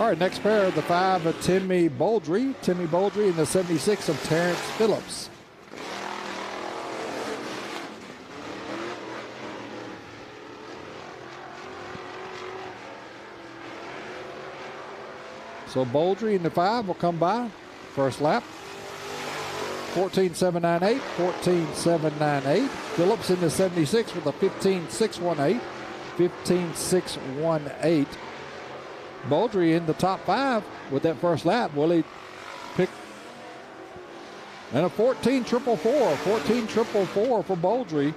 All right, next pair, the 5 of Timmy Bouldry. Timmy Bouldry and the 76 of Terrence Phillips. So Bouldry in the 5 will come by. First lap. 14.798, 14.798. Phillips in the 76 with a 15.618, 15.618. Bouldry in the top 5 with that first lap. Will he pick? And a 14.444, 14.444 for Bouldry.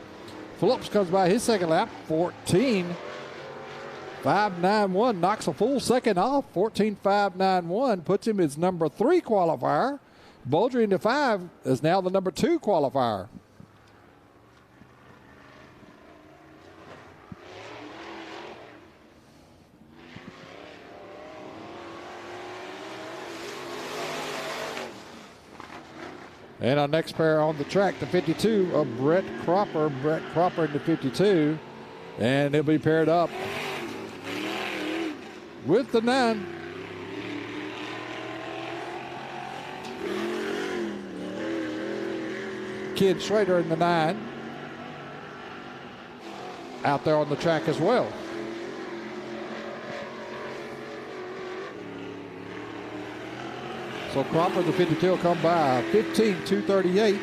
Phillips comes by his second lap, 14.591, knocks a full second off. 14.591 puts him as number 3 qualifier. Bouldry in the 5 is now the number 2 qualifier. And our next pair on the track, the 52 of Brett Cropper. Brett Cropper in the 52. And they'll be paired up with the 9. Kid Schrader in the 9. Out there on the track as well. So Cropper, the 52, will come by 15.238.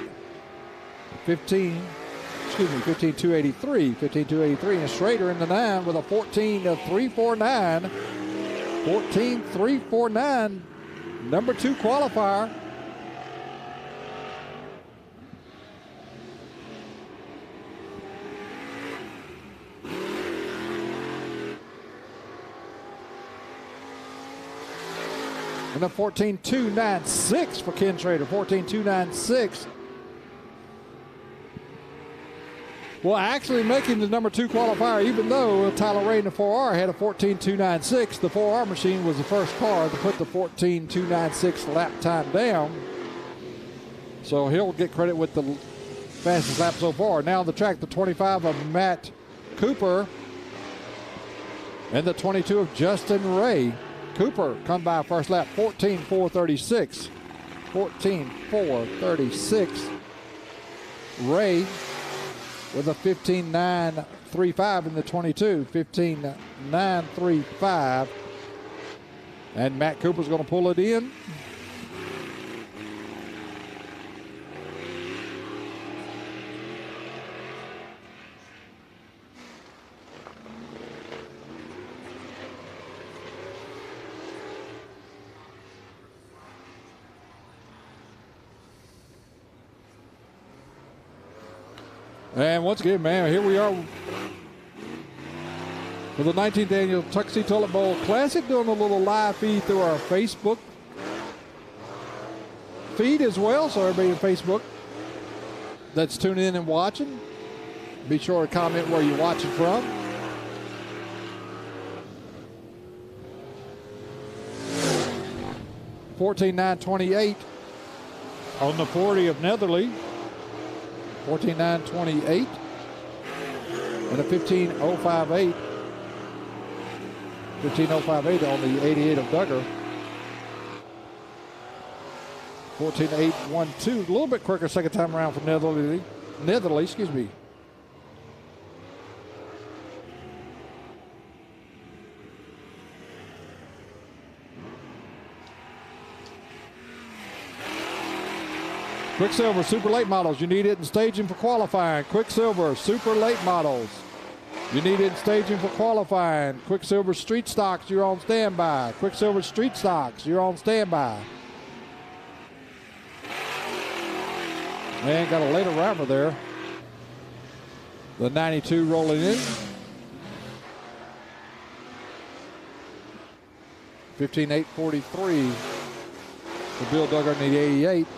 15.283. 15.283. And Schrader in the 9 with a 14.349. 14.349. Number 2 qualifier. And a 14.296 for Ken Schrader. 14.296. Well, actually making the number 2 qualifier, even though Tyler Ray in the 4R had a 14.296. The 4R machine was the first car to put the 14.296 lap time down. So he'll get credit with the fastest lap so far. Now on the track, the 25 of Matt Cooper and the 22 of Justin Ray. Cooper come by first lap, 14.436. 14.436. Ray with a 15.935 in the 22. 15.935. And Matt Cooper's going to pull it in. And once again, man, here we are for the 19th annual Tuxie Toilet Bowl Classic, doing a little live feed through our Facebook feed as well. So everybody on Facebook that's tuning in and watching, be sure to comment where you're watching from. $14,928 on the 40 of Netherly. 14.928 and a 15.058. 15.058 on the 88 of Duggar. 14.812, a little bit quicker second time around for Netherly, excuse me. Quicksilver Super Late Models, you need it in staging for qualifying. Quicksilver Super Late Models, you need it in staging for qualifying. Quicksilver Street Stocks, you're on standby. Quicksilver Street Stocks, you're on standby. Man, got a late arrival there. The 92 rolling in. 15.843 for Bill Duggar in the 88.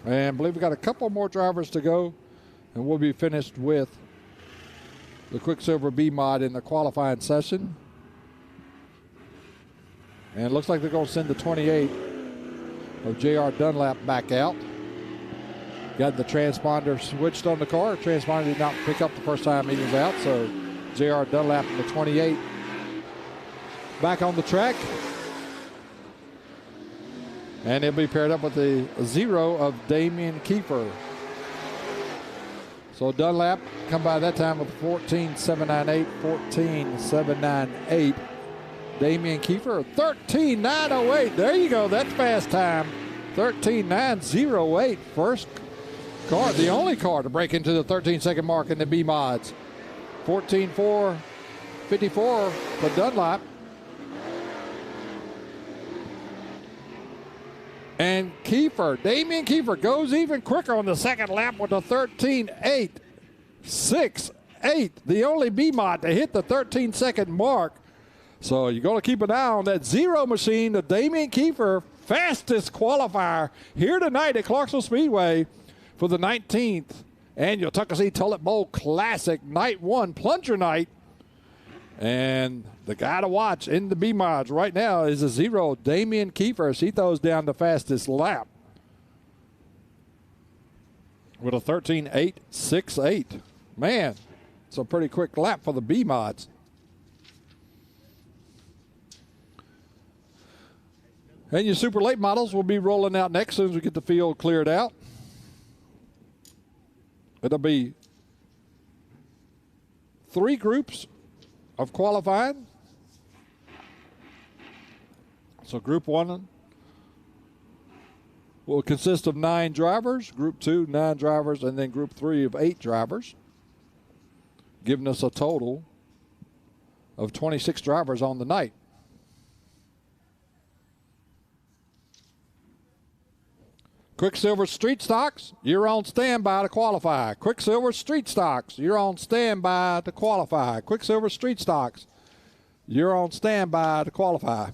And I believe we got a couple more drivers to go, and we'll be finished with the Quicksilver B mod in the qualifying session. And it looks like they're going to send the 28 of J.R. Dunlap back out. Got the transponder switched on the car. Transponder did not pick up the first time he was out, so J.R. Dunlap and the 28 back on the track. And it'll be paired up with the 0 of Damian Kiefer. So Dunlap come by that time with 14.798, 14.798. Damian Kiefer, 13.908. There you go, that's fast time. 13.908. First car, the only car to break into the 13-second mark in the B mods. 14.454 for Dunlap. And Kiefer, Damian Kiefer goes even quicker on the second lap with a 13.868. The only B mod to hit the 13-second mark. So you're going to keep an eye on that 0 machine, the Damian Kiefer, fastest qualifier here tonight at Clarksville Speedway for the 19th annual Tuckasee Toilet Bowl Classic Night 1 Plunger Night. And the guy to watch in the B mods right now is a 0, Damian Kiefer, as he throws down the fastest lap with a 13.868. Man, it's a pretty quick lap for the B mods. And your super late models will be rolling out next as soon as we get the field cleared out. It'll be 3 groups of qualifying. So Group 1 will consist of 9 drivers, Group 2, 9 drivers, and then Group 3 of 8 drivers, giving us a total of 26 drivers on the night. Quicksilver Street Stocks, you're on standby to qualify. Quicksilver Street Stocks, you're on standby to qualify. Quicksilver Street Stocks, you're on standby to qualify.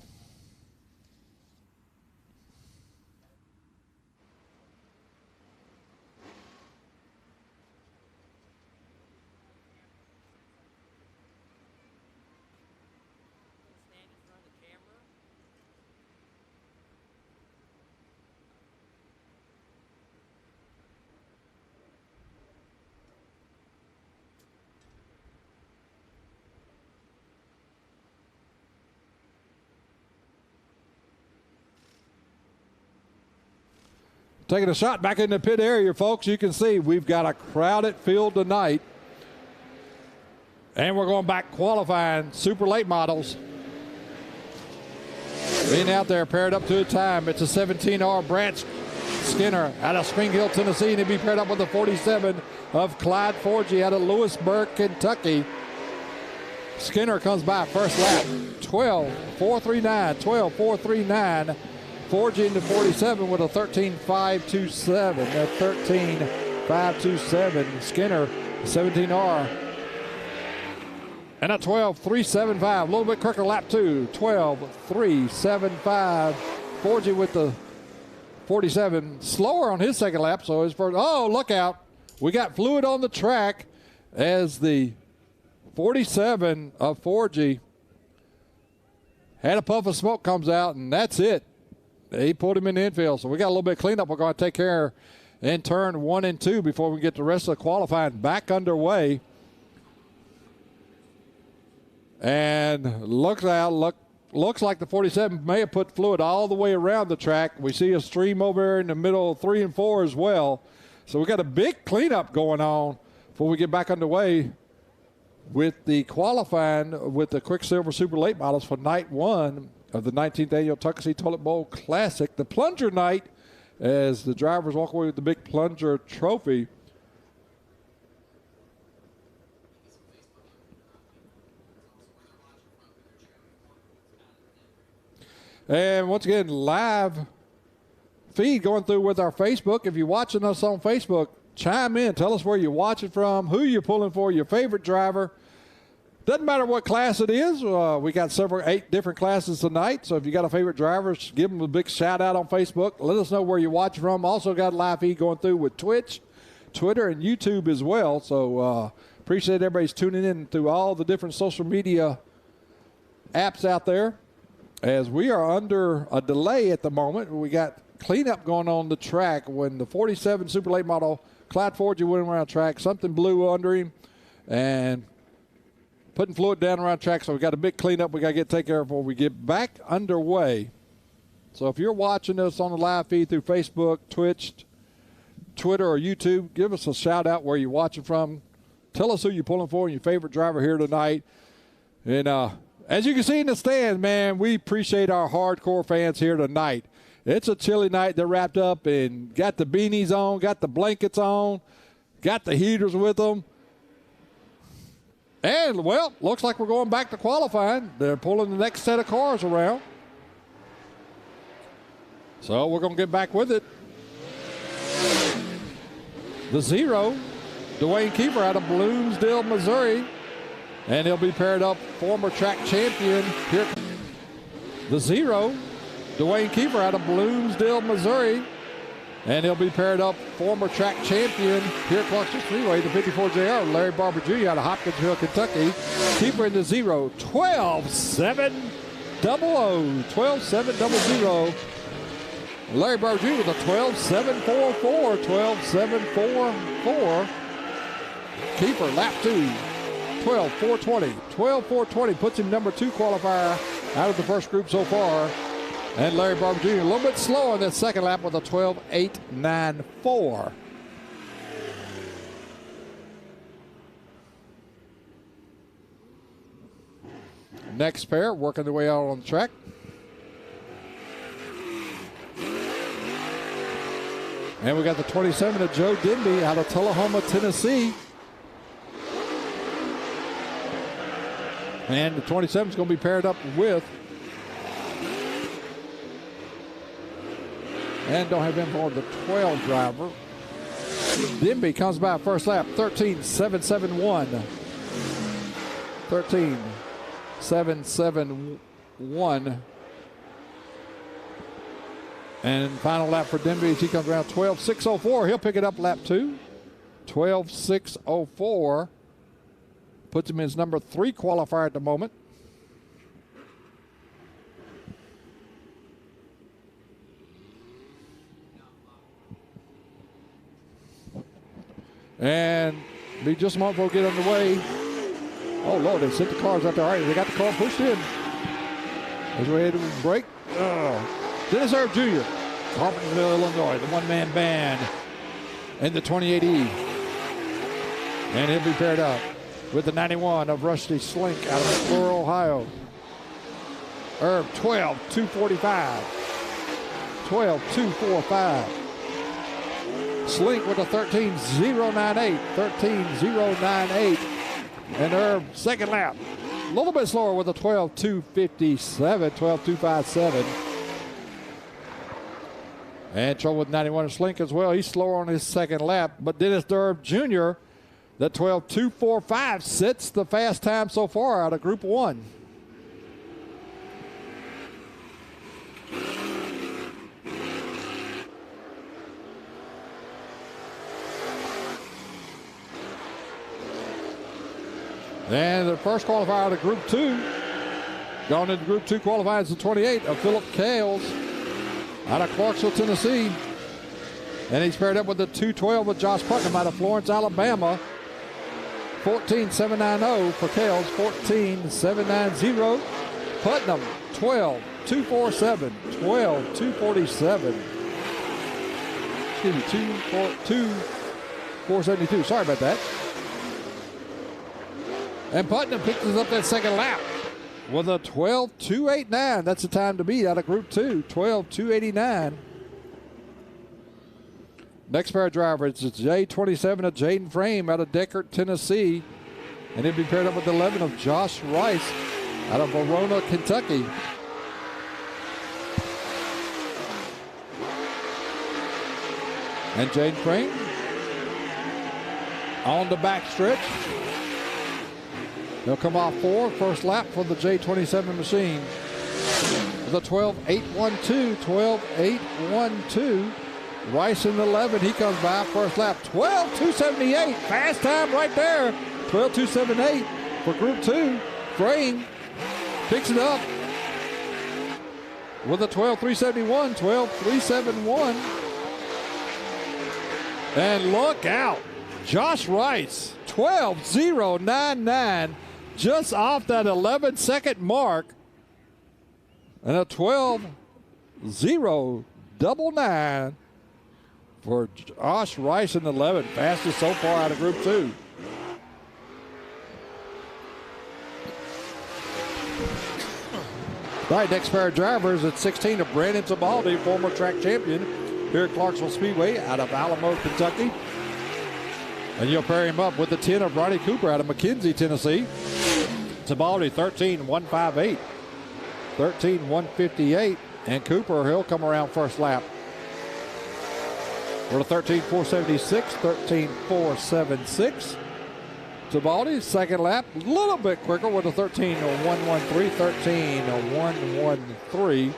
Taking a shot back in the pit area, folks. You can see we've got a crowded field tonight. And we're going back qualifying super late models. Being out there paired up to a time. It's a 17R Branch Skinner out of Spring Hill, Tennessee. And he'll be paired up with the 47 of Clyde Forgy out of Lewisburg, Kentucky. Skinner comes by first lap. 12.439, 12.439. Forgy into 47 with a 13.527. That 13.527. Skinner, 17R. And a 12.375. A little bit quicker lap 2. 12.375. Forgy with the 47. Slower on his second lap. So his first. Oh, look out. We got fluid on the track as the 47 of Forgy had a puff of smoke comes out, and that's it. He put him in the infield, so we got a little bit of cleanup we're going to take care in turn 1 and 2 before we get the rest of the qualifying back underway. And looks like the 47 may have put fluid all the way around the track. We see a stream over there in the middle, 3 and 4 as well. So we got a big cleanup going on before we get back underway with the qualifying with the Quicksilver Super Late models for night 1 of the 19th annual Tuckasee Toilet Bowl Classic, the Plunger night, as the drivers walk away with the big Plunger trophy. And once again, live feed going through with our Facebook. If you're watching us on Facebook, chime in. Tell us where you're watching from, who you're pulling for, your favorite driver. Doesn't matter what class it is. We got 8 different classes tonight. So if you got a favorite driver, give them a big shout out on Facebook. Let us know where you're watching from. Also got live feed going through with Twitch, Twitter, and YouTube as well. So Appreciate everybody's tuning in through all the different social media apps out there. As we are under a delay at the moment, we got cleanup going on the track. When the 47 Super Late Model Clyde Forgy went around track, something blew under him and putting fluid down around track. So we got a big cleanup we got to get taken care of before we get back underway. So if you're watching us on the live feed through Facebook, Twitch, Twitter, or YouTube, give us a shout out where you're watching from. Tell us who you're pulling for and your favorite driver here tonight. And as you can see in the stand, man, we appreciate our hardcore fans here tonight. It's a chilly night. They're wrapped up and got the beanies on, got the blankets on, got the heaters with them. And, well, looks like we're going back to qualifying. They're pulling the next set of cars around. So we're going to get back with it. The 0, Dwayne Kiefer out of Bloomsdale, Missouri. And he'll be paired up, former track champion. Here, the 0, Dwayne Kiefer out of Bloomsdale, Missouri. And he'll be paired up, former track champion here at Clarksville Speedway, the 54JR, Larry Barber Jr. out of Hopkinsville, Kentucky. Kiefer in the 0, 12-7-0, 12-7-0. Larry Barber Jr. with a 12-7-4-4, 12-7-4-4. Kiefer, lap 2. 12-4-20. 12-4-20 puts him number 2 qualifier out of the first group so far. And Larry Barber Jr. a little bit slower in that second lap with a 12-8-9-4. Next pair working their way out on the track. And we got the 27 of Joe Denby out of Tullahoma, Tennessee. And the 27 is going to be paired up with, and don't have him for the 12 driver. Denby comes by first lap, 13-7-7-1. 13-7-7-1. And final lap for Denby as he comes around 12-6-0-4. He'll pick it up lap 2. 12-6-0-4. Puts him in his number 3 qualifier at the moment. And be just a moment before we get underway. Oh, Lord, they sent the cars out there. All right, they got the car pushed in. As we head to break. Dennis Erb Jr., Carpenterville, Illinois, the one-man band in the 28E. And he'll be paired up with the 91 of Rusty Slink out of McClure, Ohio. Erb, 12-245. 12-245. Slink with a 13-098. 13-098. And Erb, second lap, a little bit slower with a 12-257. 12-257. And trouble with 91 of Slink as well. He's slower on his second lap. But Dennis Erb Jr., the 12-245 sits the fast time so far out of Group 1. And the first qualifier out of Group 2. Going into Group 2 qualifies the 28 of Philip Kales out of Clarksville, Tennessee. And he's paired up with the 212 of Josh Putnam out of Florence, Alabama. 14-790 for Kales, 14-790. Putnam, 12-247, 12-247. Excuse me, 472. Sorry about that. And Putnam picks us up that second lap with a 12-289. That's the time to beat out of Group 2, 12-289. Next pair of drivers is J27 of Jaden Frame out of Deckert, Tennessee. And he'll be paired up with 11 of Josh Rice out of Verona, Kentucky. And Jaden Frame on the back stretch. They'll come off 4, first lap for the J27 machine. The 12-8-1-2, 12-8-1-2. Rice in the 11, he comes by first lap, 12-278. Fast time right there. 12.278 for Group 2. Fraying picks it up with a 12.371, 12.371. And look out, Josh Rice, 12.099, just off that 11-second mark. And a 12.099 for Josh Rice in the 11, fastest so far out of Group 2. All right, next pair of drivers at 16 of Brandon Tibaldi, former track champion here at Clarksville Speedway out of Alamo, Kentucky. And you'll pair him up with the 10 of Ronnie Cooper out of McKenzie, Tennessee. Tibaldi, 13.158. 13.158. And Cooper, he'll come around first lap. We're at 13.476, 13.476. Tibaldi, second lap, a little bit quicker with a 13.113, 13.113.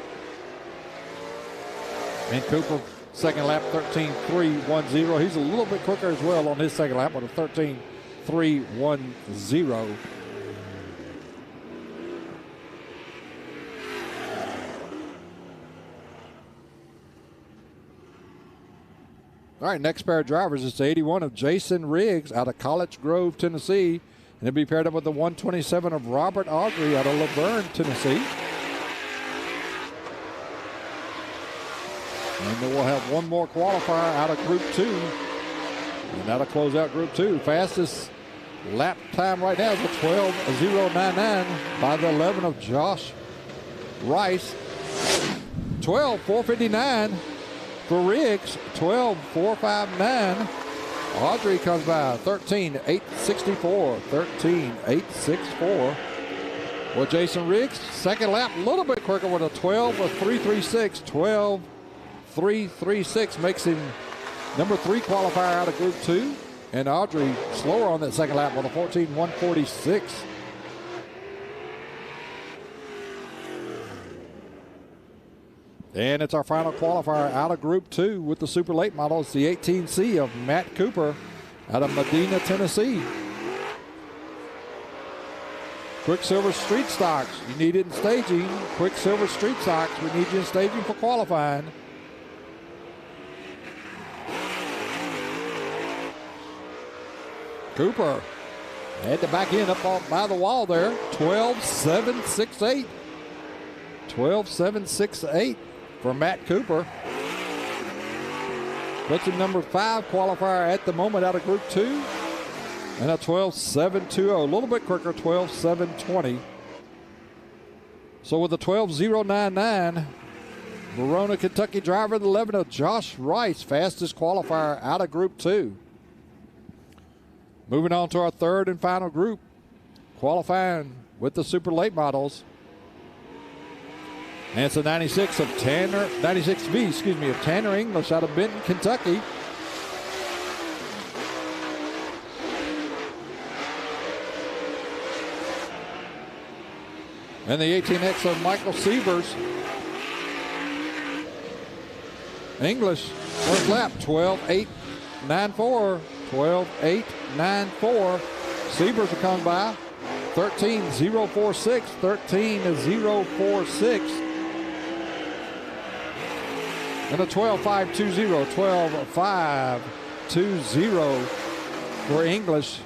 And Cooper, second lap, 13.310. He's a little bit quicker as well on his second lap with a 13.310. All right, next pair of drivers is the 81 of Jason Riggs out of College Grove, Tennessee. And he'll be paired up with the 127 of Robert Audrey out of Laverne, Tennessee. And then we'll have one more qualifier out of Group 2. And that'll close out Group 2. Fastest lap time right now is a 12.099 by the 11 of Josh Rice. 12.459. For Riggs, 12.459. Audrey comes by 13.864. 13.864. Well, Jason Riggs, second lap, a little bit quicker with a 12.336. 12.336 makes him number 3 qualifier out of Group 2. And Audrey slower on that second lap with a 14.146. And it's our final qualifier out of Group 2 with the super late model. It's the 18C of Matt Cooper out of Medina, Tennessee. Quicksilver Street Stocks, you need it in staging. Quicksilver Street Stocks, we need you in staging for qualifying. Cooper had to back in up by the wall there. 12.768. 12.768 for Matt Cooper. Puts him number 5 qualifier at the moment out of Group 2. And a 12.720, a little bit quicker, 12.720. So with a 12.099, Verona, Kentucky driver, the 11 of Josh Rice, fastest qualifier out of Group 2. Moving on to our third and final group, qualifying with the super late models. And it's a 96 of Tanner, 96V, of Tanner English out of Benton, Kentucky. And the 18X of Michael Sievers. English, first lap, 12.894. 12.894. Sievers are coming by. 13.046. 13.046. And a 12.520. 12.520 for English.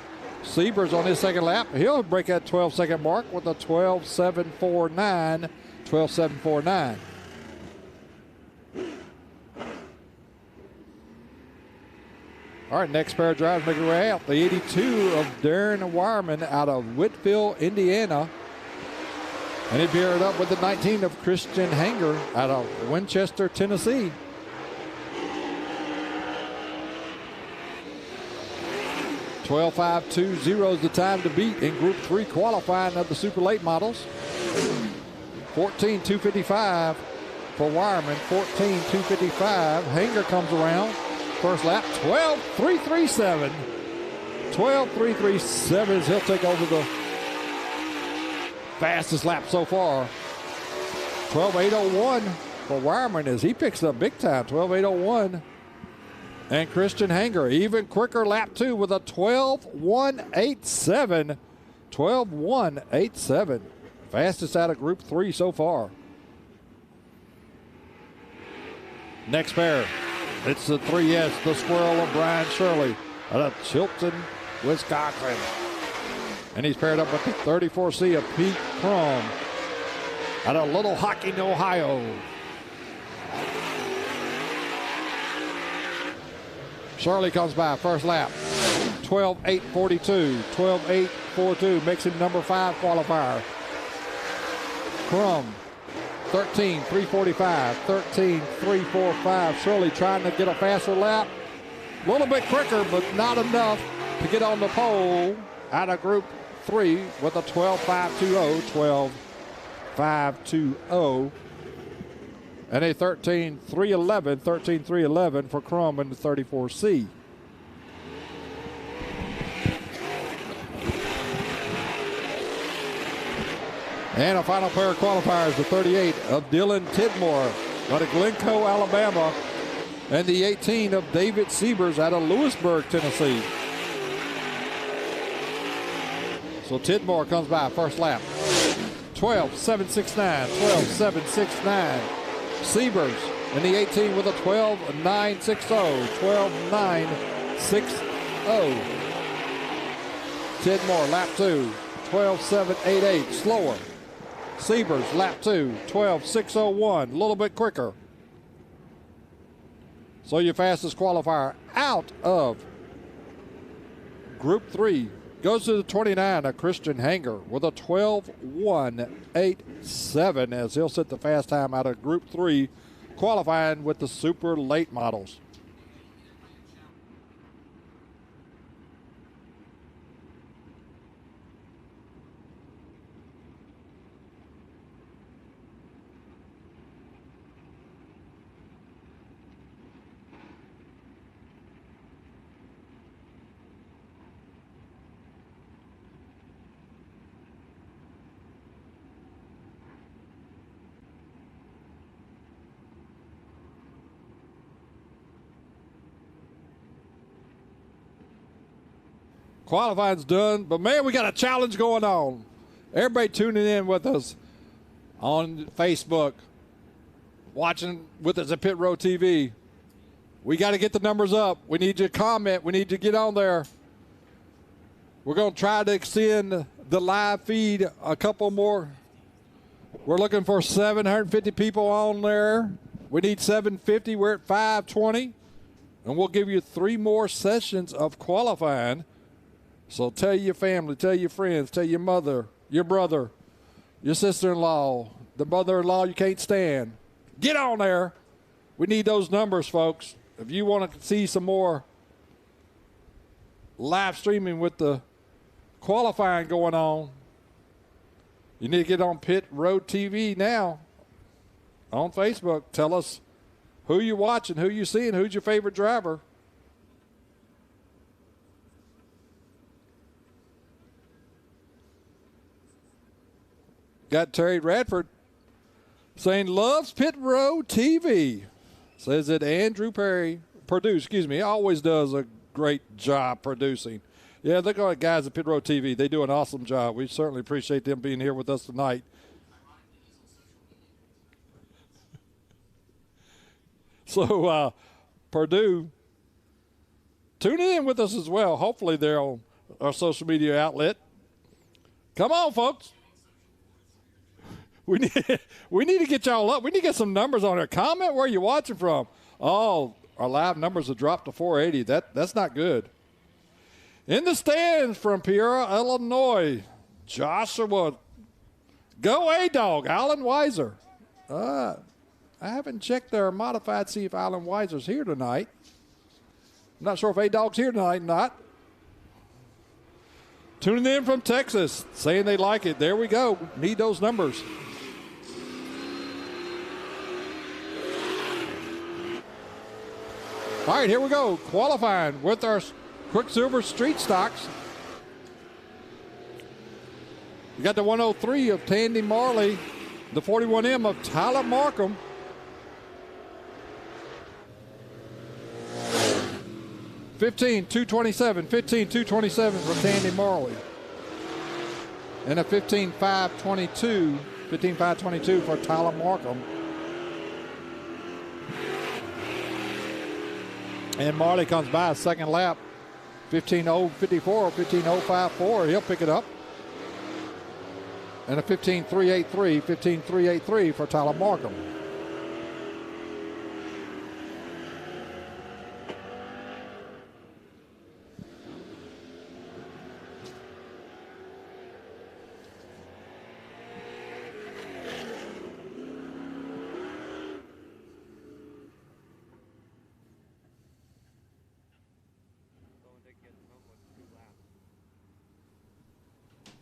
Sievers on his second lap. He'll break that 12-second mark with a 12.749. 12.749. All right, next pair of drivers making their way out. The 82 of Darren Wireman out of Whitfield, Indiana. And he'd paired up with the 19 of Christian Hanger out of Winchester, Tennessee. (12.520) is the time to beat in Group 3 qualifying of the super late models. 14.255 for Wireman. 14.255. Hanger comes around. First lap, 12.337. 12.337 as he'll take over the fastest lap so far. 12.801 for Wireman as he picks up big time. 12.801. And Christian Hanger, even quicker lap 2 with a 12.187. 12.187. Fastest out of Group 3 so far. Next pair, it's the 3S, the Squirrel of Brian Shirley out of Chilton, Wisconsin. And he's paired up with the 34C of Pete Crum out of Little Hocking, Ohio. Shirley comes by first lap. 12.842. 12.842 makes him number 5 qualifier. Crum 13.345. 13.345. Shirley trying to get a faster lap. A little bit quicker, but not enough to get on the pole out of Group 3 with a 12.520. 12.520. And a 13.311. 13.311 for Crum in the 34C. And a final pair of qualifiers, the 38 of Dylan Tidmore out of Glencoe, Alabama, and the 18 of David Siebers out of Lewisburg, Tennessee. So Tidmore comes by first lap. 12.769, 12.769. Siebers in the 18 with a 12.960, 12.960. Tidmore, lap 2, 12.788, slower. Siebers, lap 2, 12.601, a little bit quicker. So your fastest qualifier out of Group 3 goes to the 29 of Christian Hanger with a 12.187 as he'll set the fast time out of Group 3 qualifying with the super late models. Qualifying's done, but man, we got a challenge going on. Everybody tuning in with us on Facebook, watching with us at Pit Road TV. We got to get the numbers up. We need you to comment. We need you to get on there. We're going to try to extend the live feed a couple more. We're looking for 750 people on there. We need 750. We're at 520. And we'll give you 3 more sessions of qualifying. So tell your family, tell your friends, tell your mother, your brother, your sister-in-law, the mother-in-law you can't stand. Get on there. We need those numbers, folks. If you want to see some more live streaming with the qualifying going on, you need to get on Pit Road TV now on Facebook. Tell us who you're watching, who you're seeing, who's your favorite driver. Got Terry Radford saying loves Pit Road TV. Says that Andrew Purdue, always does a great job producing. Yeah, look at the guys at Pit Road TV. They do an awesome job. We certainly appreciate them being here with us tonight. So Purdue, tune in with us as well. Hopefully they're on our social media outlet. Come on, folks. We need to get y'all up. We need to get some numbers on there. Comment where you're watching from. Oh, our live numbers have dropped to 480. That's not good. In the stands from Peoria, Illinois, Joshua. Go A-Dog, Alan Weiser. I haven't checked their modified to see if Alan Weiser's here tonight. I'm not sure if A-Dog's here tonight or not. Tuning in from Texas, saying they like it. There we go. Need those numbers. All right, here we go. Qualifying with our Quicksilver Street Stocks. We got the 103 of Tandy Marley, the 41M of Tyler Markham, 15-227, 15-227 for Tandy Marley. And a 15-522, 15-522 for Tyler Markham. And Marley comes by a second lap, 15-054, 15-054. He'll pick it up. And a 15-383, 15-383 for Tyler Markham.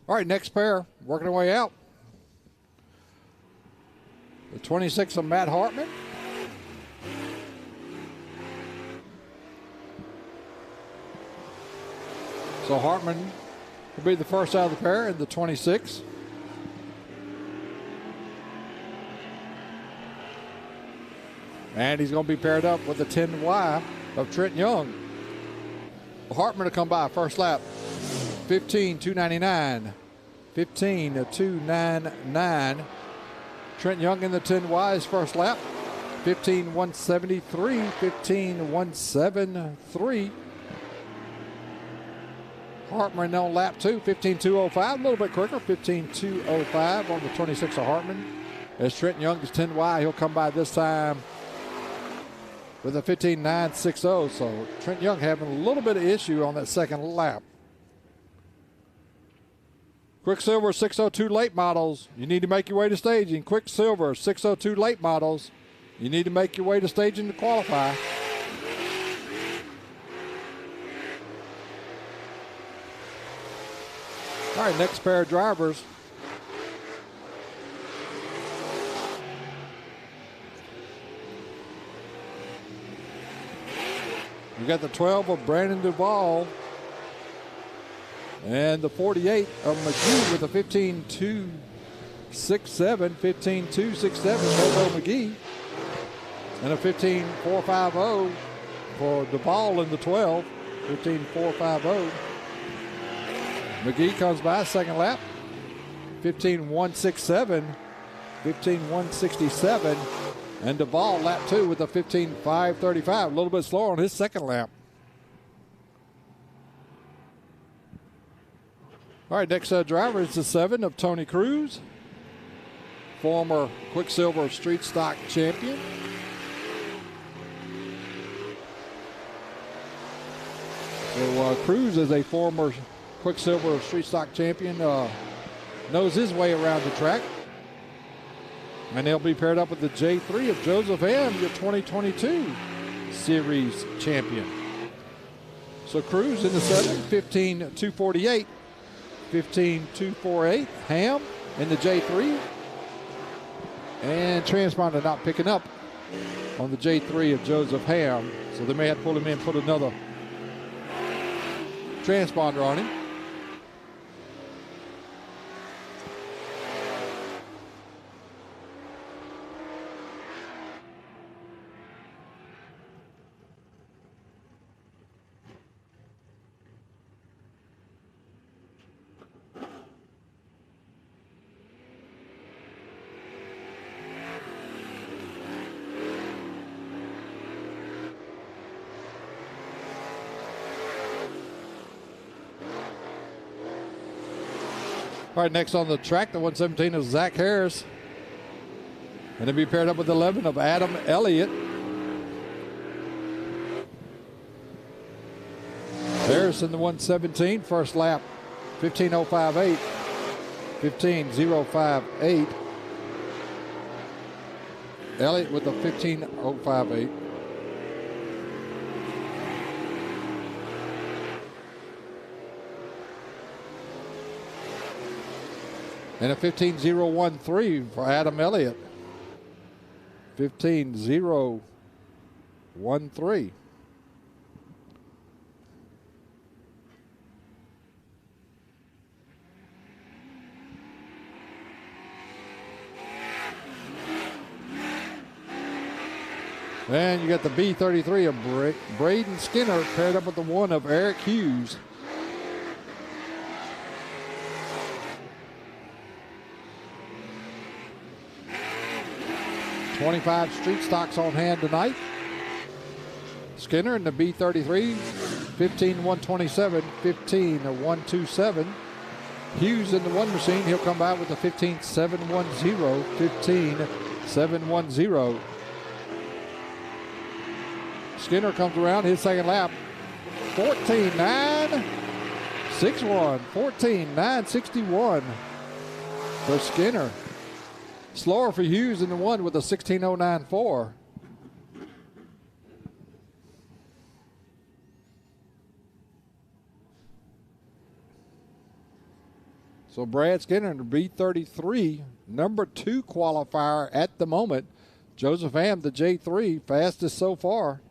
All right, next pair, working our way out. The 26 of Matt Hartman. So Hartman will be the first out of the pair in the 26. And he's going to be paired up with the 10Y of Trent Young. Hartman to come by first lap. 15-299, 15-299. Trent Young in the 10Y's first lap. 15-173, 15-173. Hartman on lap 2, 15-205, a little bit quicker, 15-205 on the 26 of Hartman. As Trent Young's 10Y, he'll come by this time with a 15-960. So Trent Young having a little bit of issue on that second lap. Quicksilver 602 late models, you need to make your way to staging. Quicksilver 602 late models, you need to make your way to staging to qualify. All right, next pair of drivers. We got the 12 of Brandon Duvall. And the 48 of McGee with a 15-267, 15-267 Bobo McGee. And a 15-450 for Duvall in the 12, 15-450. McGee comes by second lap, 15-167, 15-167. And Duvall lap 2 with a 15-535, a little bit slower on his second lap. All right, next driver is the 7 of Tony Cruz, former Quicksilver Street Stock champion. So Cruz is a former Quicksilver Street Stock champion, knows his way around the track. And they'll be paired up with the J3 of Joseph Ham, your 2022 Series champion. So Cruz in the 7, 15-248. 15-248, Ham in the J3. And transponder not picking up on the J3 of Joseph Ham. So they may have to pull him in, put another transponder on him. All right, next on the track, the 117 is Zach Harris. And they'll be paired up with 11 of Adam Elliott. Harris in the 117, first lap, 15.058, 15.058. Elliott with a 15.058. And a 15.013 for Adam Elliott. 15.013. And you got the B33 of Braden Skinner paired up with the 1 of Eric Hughes. $25 street stocks on hand tonight. Skinner in the B33, 15-127, 15-127. Hughes in the 1 machine, he'll come by with the 15-710, 15-710. Skinner comes around his second lap, 14-9-61, 14-9-61 for Skinner. Slower for Hughes in the 1 with a 16-094. So Brad Skinner in the B33, number 2 qualifier at the moment. Joseph Ham, the J3, fastest so far.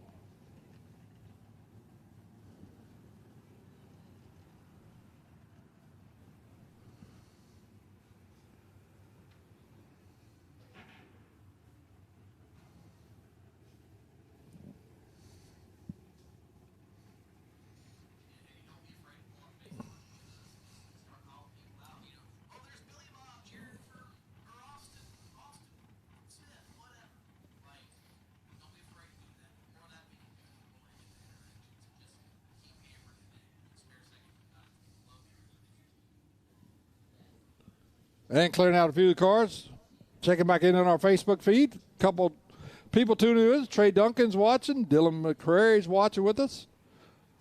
And clearing out a few of the cars. Checking back in on our Facebook feed. A couple people tuning in. Trey Duncan's watching. Dylan McCrary's watching with us.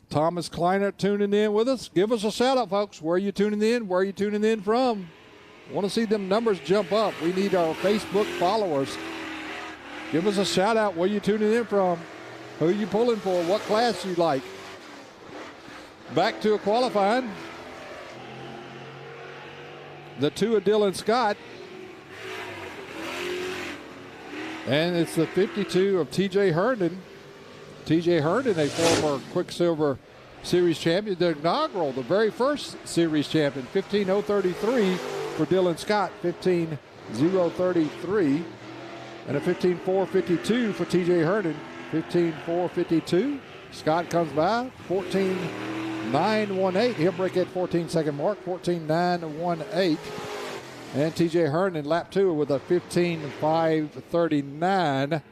Thomas Kleiner tuning in with us. Give us a shout out, folks. Where are you tuning in? Where are you tuning in from? Want to see them numbers jump up. We need our Facebook followers. Give us a shout out. Where you tuning in from? Who you pulling for? What class you like? Back to a qualifying. The 2 of Dylan Scott. And it's the 52 of TJ Herndon. TJ Herndon, a former Quicksilver Series champion, the inaugural, the very first Series champion, 15-033 for Dylan Scott, 15-033. And a 15-452 for TJ Herndon, 15-452. Scott comes by, 14-918. He'll break that 14-second mark, 14-918. And TJ Herndon, lap 2 with a 15-539. A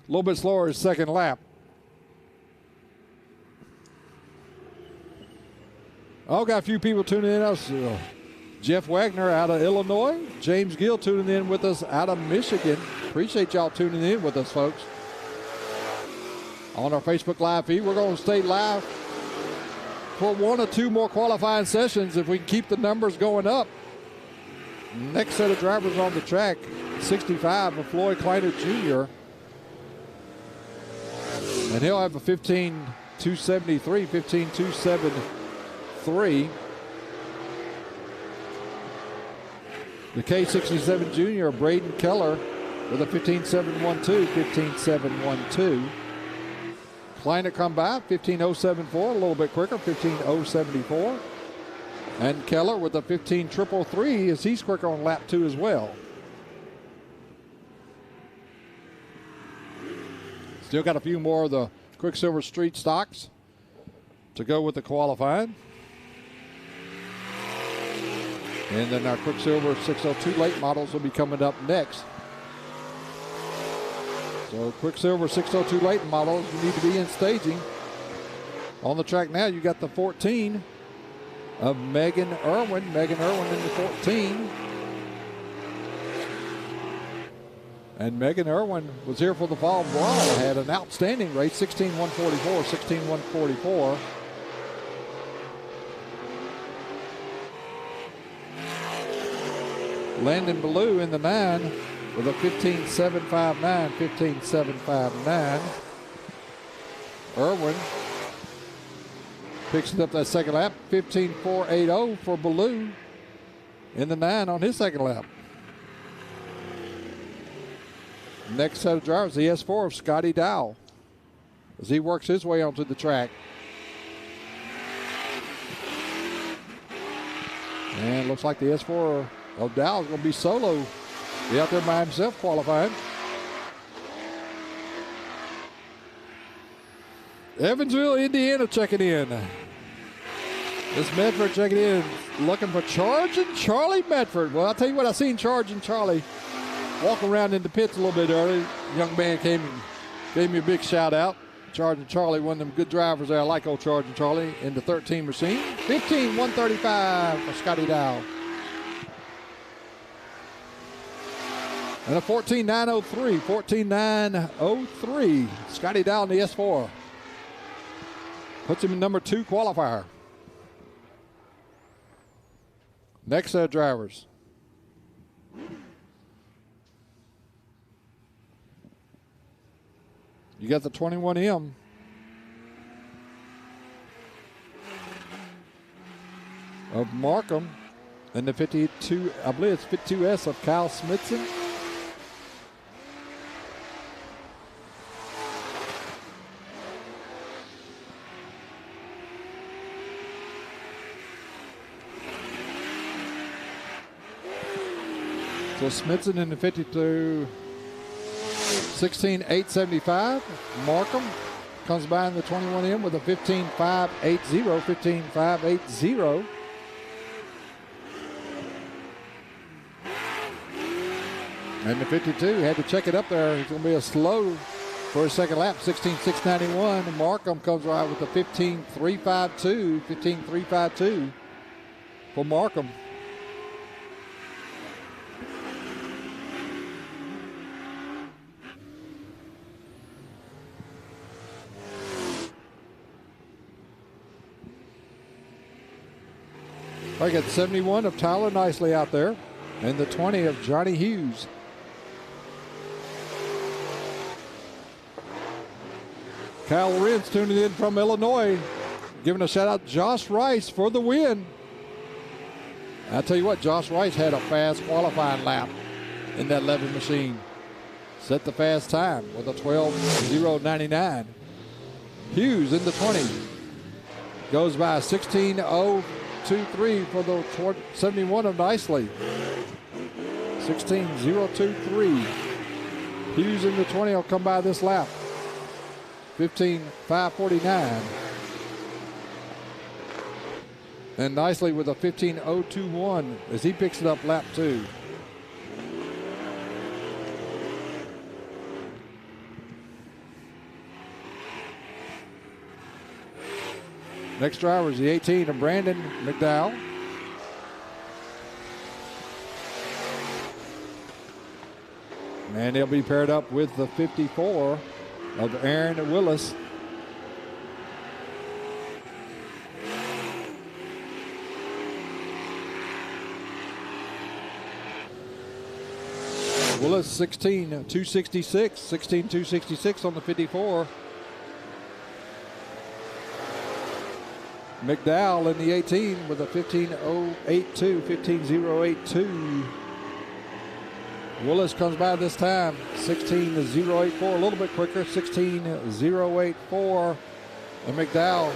little bit slower his second lap. Oh, got a few people tuning in. Jeff Wagner out of Illinois. James Gill tuning in with us out of Michigan. Appreciate y'all tuning in with us, folks. On our Facebook Live feed, we're going to stay live for 1 or 2 more qualifying sessions if we can keep the numbers going up. Next set of drivers on the track, 65 of Floyd Kleiner Jr. And he'll have a 15-273, 15-273. The K67 Jr., Braden Keller, with a 15-712, 15-712. Kleiner come by, 15-074, a little bit quicker, 15-074. And Keller with a 15-333 as he's quicker on lap 2 as well. Still got a few more of the Quicksilver Street stocks to go with the qualifying. And then our Quicksilver 602 late models will be coming up next. So Quicksilver 602 late models, you need to be in staging. On the track now, you got the 14 of Megan Irwin. Megan Irwin in the 14. And Megan Irwin was here for the fall brawl. Had an outstanding race, 16-144, 16-144. Landon Ballou in the 9 with a 15-759, 15-759. Irwin picks up that second lap, 15-480 for Ballou in the 9 on his second lap. Next set of drivers, the S4 of Scotty Dow as he works his way onto the track. And looks like the S4 of Dow is going to be solo. Be out there by himself qualifying. Evansville, Indiana checking in. This Medford checking in, looking for Charging Charlie Medford. Well, I'll tell you what, I seen Charging Charlie walk around in the pits a little bit early. Young man came and gave me a big shout out. Charging Charlie, one of them good drivers there. I like old Charging Charlie in the 13 machine. 15-135 for Scotty Dow. And a 14-903. 14-903. Scotty Dow in the S4. Puts him in number 2 qualifier. Next set of drivers. You got the 21M. Of Markham. And the 52, I believe it's 52S of Kyle Smithson. So Smithson in the 52, 16.875. Markham comes by in the 21M with a 15.580, 15.580. And the 52, had to check it up there. It's going to be a slow for his second lap, 16.691. And Markham comes right with a 15.352, 15.352 for Markham. I got 71 of Tyler Nicely out there, and the 20 of Johnny Hughes. Kyle Lorenz tuning in from Illinois, giving a shout out to Josh Rice for the win. I tell you what, Josh Rice had a fast qualifying lap in that 11 machine. Set the fast time with a 12.099. Hughes in the 20 goes by 16.023 for the 71 of Nicely. 16.023. Hughes in the 20 will come by this lap. 15.549. And Nicely with a 15.021 as he picks it up lap 2. Next driver is the 18 of Brandon McDowell. And he'll be paired up with the 54 of Aaron Willis. Willis 16.266, 16.266 on the 54. McDowell in the 18 with a 15.082, 15.082. Willis comes by this time, 16.084, a little bit quicker, 16.084. And McDowell,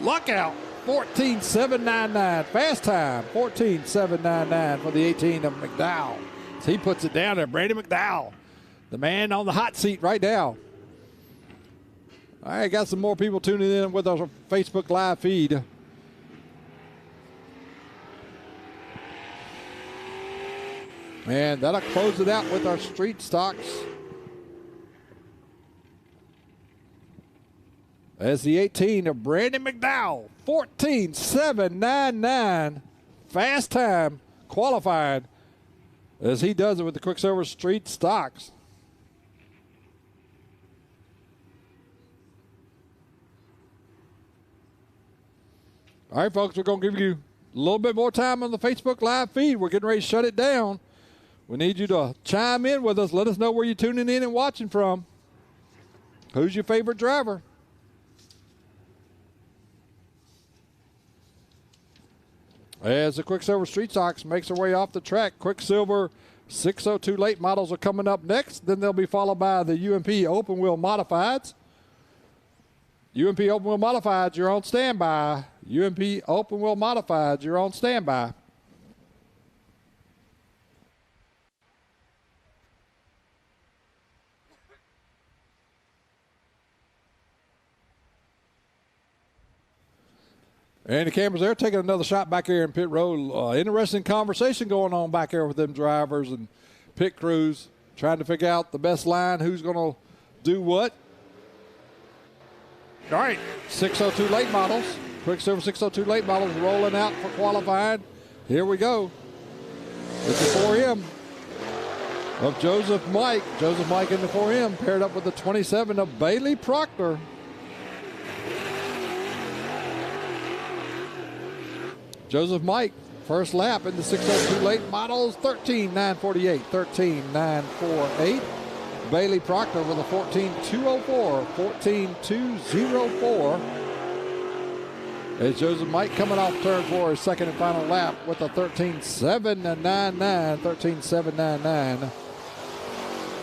luck out, 14.799, fast time, 14.799 for the 18 of McDowell. So he puts it down there, Brady McDowell, the man on the hot seat right now. All right, got some more people tuning in with our Facebook Live feed. And that'll close it out with our street stocks. As the 18 of Brandon McDowell, 14.799, fast time, qualified, as he does it with the Quicksilver Street stocks. All right, folks, we're going to give you a little bit more time on the Facebook Live feed. We're getting ready to shut it down. We need you to chime in with us. Let us know where you're tuning in and watching from. Who's your favorite driver? As the Quicksilver Street Stocks makes their way off the track, Quicksilver 602 late models are coming up next. Then they'll be followed by the UMP Open Wheel Modifieds. UMP Open Wheel Modifieds, you're on standby. UMP Open Wheel Modifieds, you're on standby. And the cameras there taking another shot back here in pit road. Interesting conversation going on back there with them drivers and pit crews, trying to figure out the best line, who's going to do what. All right, 602 late models. Quicksilver 602 late models rolling out for qualifying. Here we go. It's the 4M of Joseph Mike. Joseph Mike in the 4M paired up with the 27 of Bailey Proctor. Joseph Mike, first lap in the 602 late models, 13.948, 13.948. Bailey Proctor with a 14.204, 14.204. As Joseph Mike coming off turn 4, his second and final lap with a 13.799, 13.799.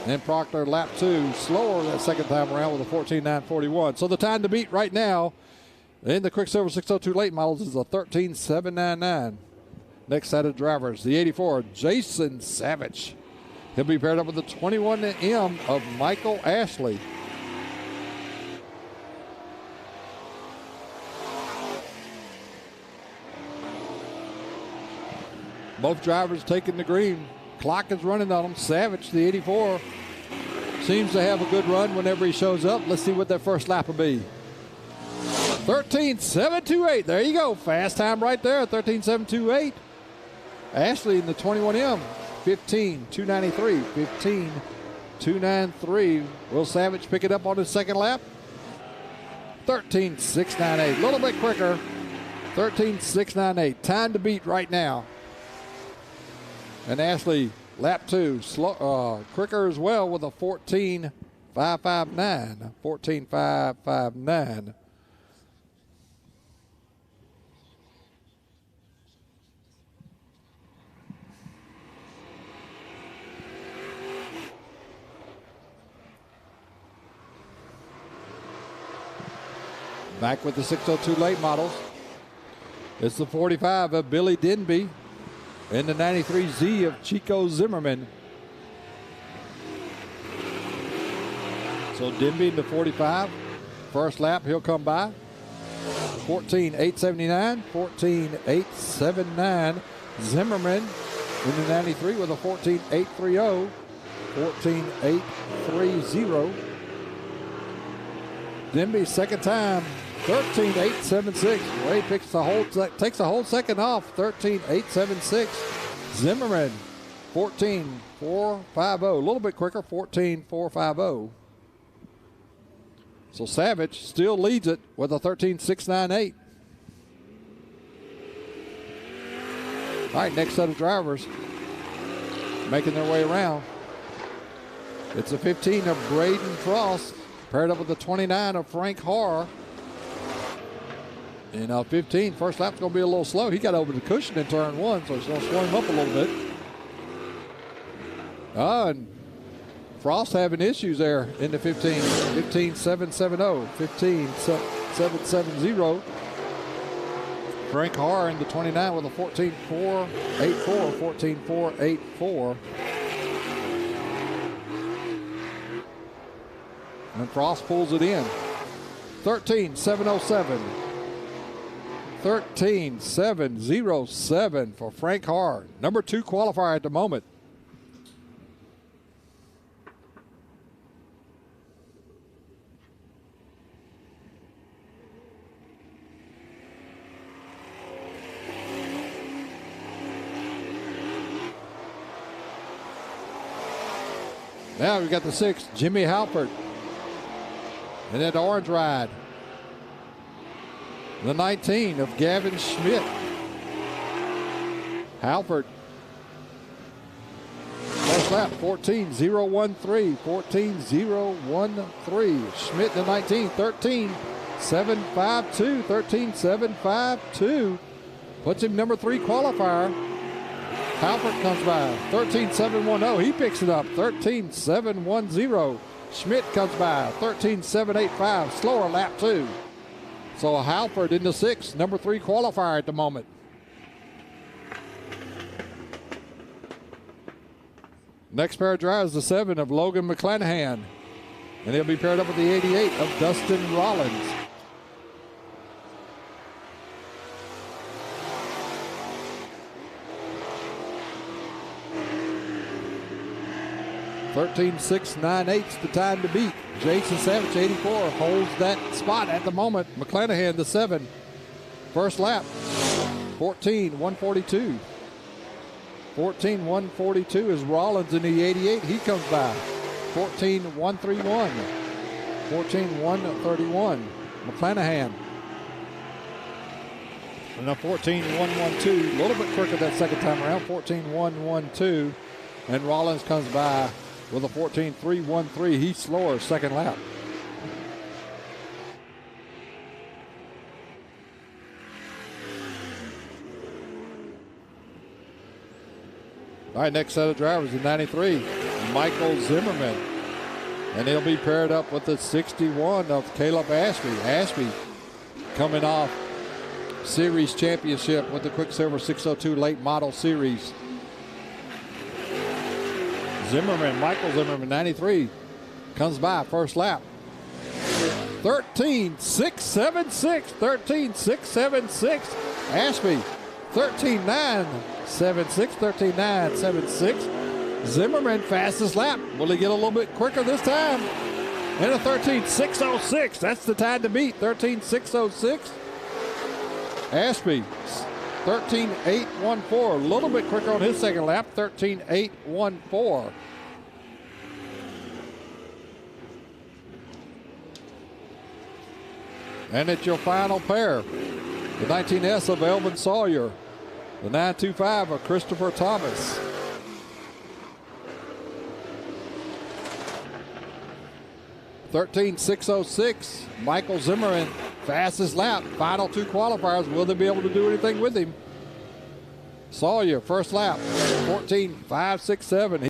And Proctor lap 2, slower that second time around with a 14.941. So the time to beat right now in the Quicksilver 602 late models is a 13.799. Next set of drivers, the 84, Jason Savage. He'll be paired up with the 21M of Michael Ashley. Both drivers taking the green. Clock is running on them. Savage, the 84, seems to have a good run whenever he shows up. Let's see what that first lap will be. 13.728. There you go. Fast time right there. 13.728. Ashley in the 21M. 15.293. 15.293. Will Savage pick it up on his second lap? 13.698. A little bit quicker. 13.698. Time to beat right now. And Ashley, lap 2, quicker as well with a 14.559. 14.559. Back with the 602 late models. It's the 45 of Billy Denby and the 93Z of Chico Zimmerman. So Denby in the 45. First lap, he'll come by. 14.879, 14.879. Zimmerman in the 93 with a 14.830, 14.830. Denby second time, 13.876. Ray takes the whole second off. 13.876. Zimmerman, 14.450. A little bit quicker, 14.450. So Savage still leads it with a 13.698. All right, next set of drivers making their way around. It's a 15 of Braden Frost paired up with the 29 of Frank Harr. And 15, first lap's going to be a little slow. He got over the cushion in turn 1, so it's going to slow him up a little bit. And Frost having issues there in the 15. 15.770. 15.770. Frank Harr in the 29 with a 14.484. 14.484. And Frost pulls it in. 13.707. 13.707 for Frank Harr. Number 2 qualifier at the moment. Now we've got the 6, Jimmy Halpert. And then the orange ride. The 19 of Gavin Schmidt. Halpert. First lap, 14.013. 14.013. Schmidt the 19, 13.752. 13.752. Puts him number 3 qualifier. Halpert comes by. 13.710. He picks it up. 13.710. Schmidt comes by. 13.785. Slower lap 2. So Halpert in the 6, number 3 qualifier at the moment. Next pair of drivers, the 7 of Logan McClanahan. And he'll be paired up with the 88 of Dustin Rollins. 13.698's the time to beat. Jason Savage, 84, holds that spot at the moment. McClanahan, the 7. First lap, 14.142. 14.142 is Rollins in the 88. He comes by. 14.131. 14.131. McClanahan. And a 14.112. A little bit quicker that second time around. 14.112. And Rollins comes by with a 14.313. He's slower second lap. All right, next set of drivers in 93, Michael Zimmerman. And he'll be paired up with the 61 of Caleb Ashby. Ashby coming off series championship with the Quicksilver 602 late model series. Zimmerman, Michael Zimmerman, 93, comes by first lap. 13.676, 13.676. Ashby, 13.976, 13.976. Zimmerman, fastest lap. Will he get a little bit quicker this time? And a 13.606. That's the time to beat. 13.606. Ashby, 13.814. A little bit quicker on his second lap. 13.814. And it's your final pair. The 19S of Elvin Sawyer. The 925 of Christopher Thomas. (13.606). Michael Zimmerman, fastest lap. Final two qualifiers. Will they be able to do anything with him? Sawyer, first lap. 14.567.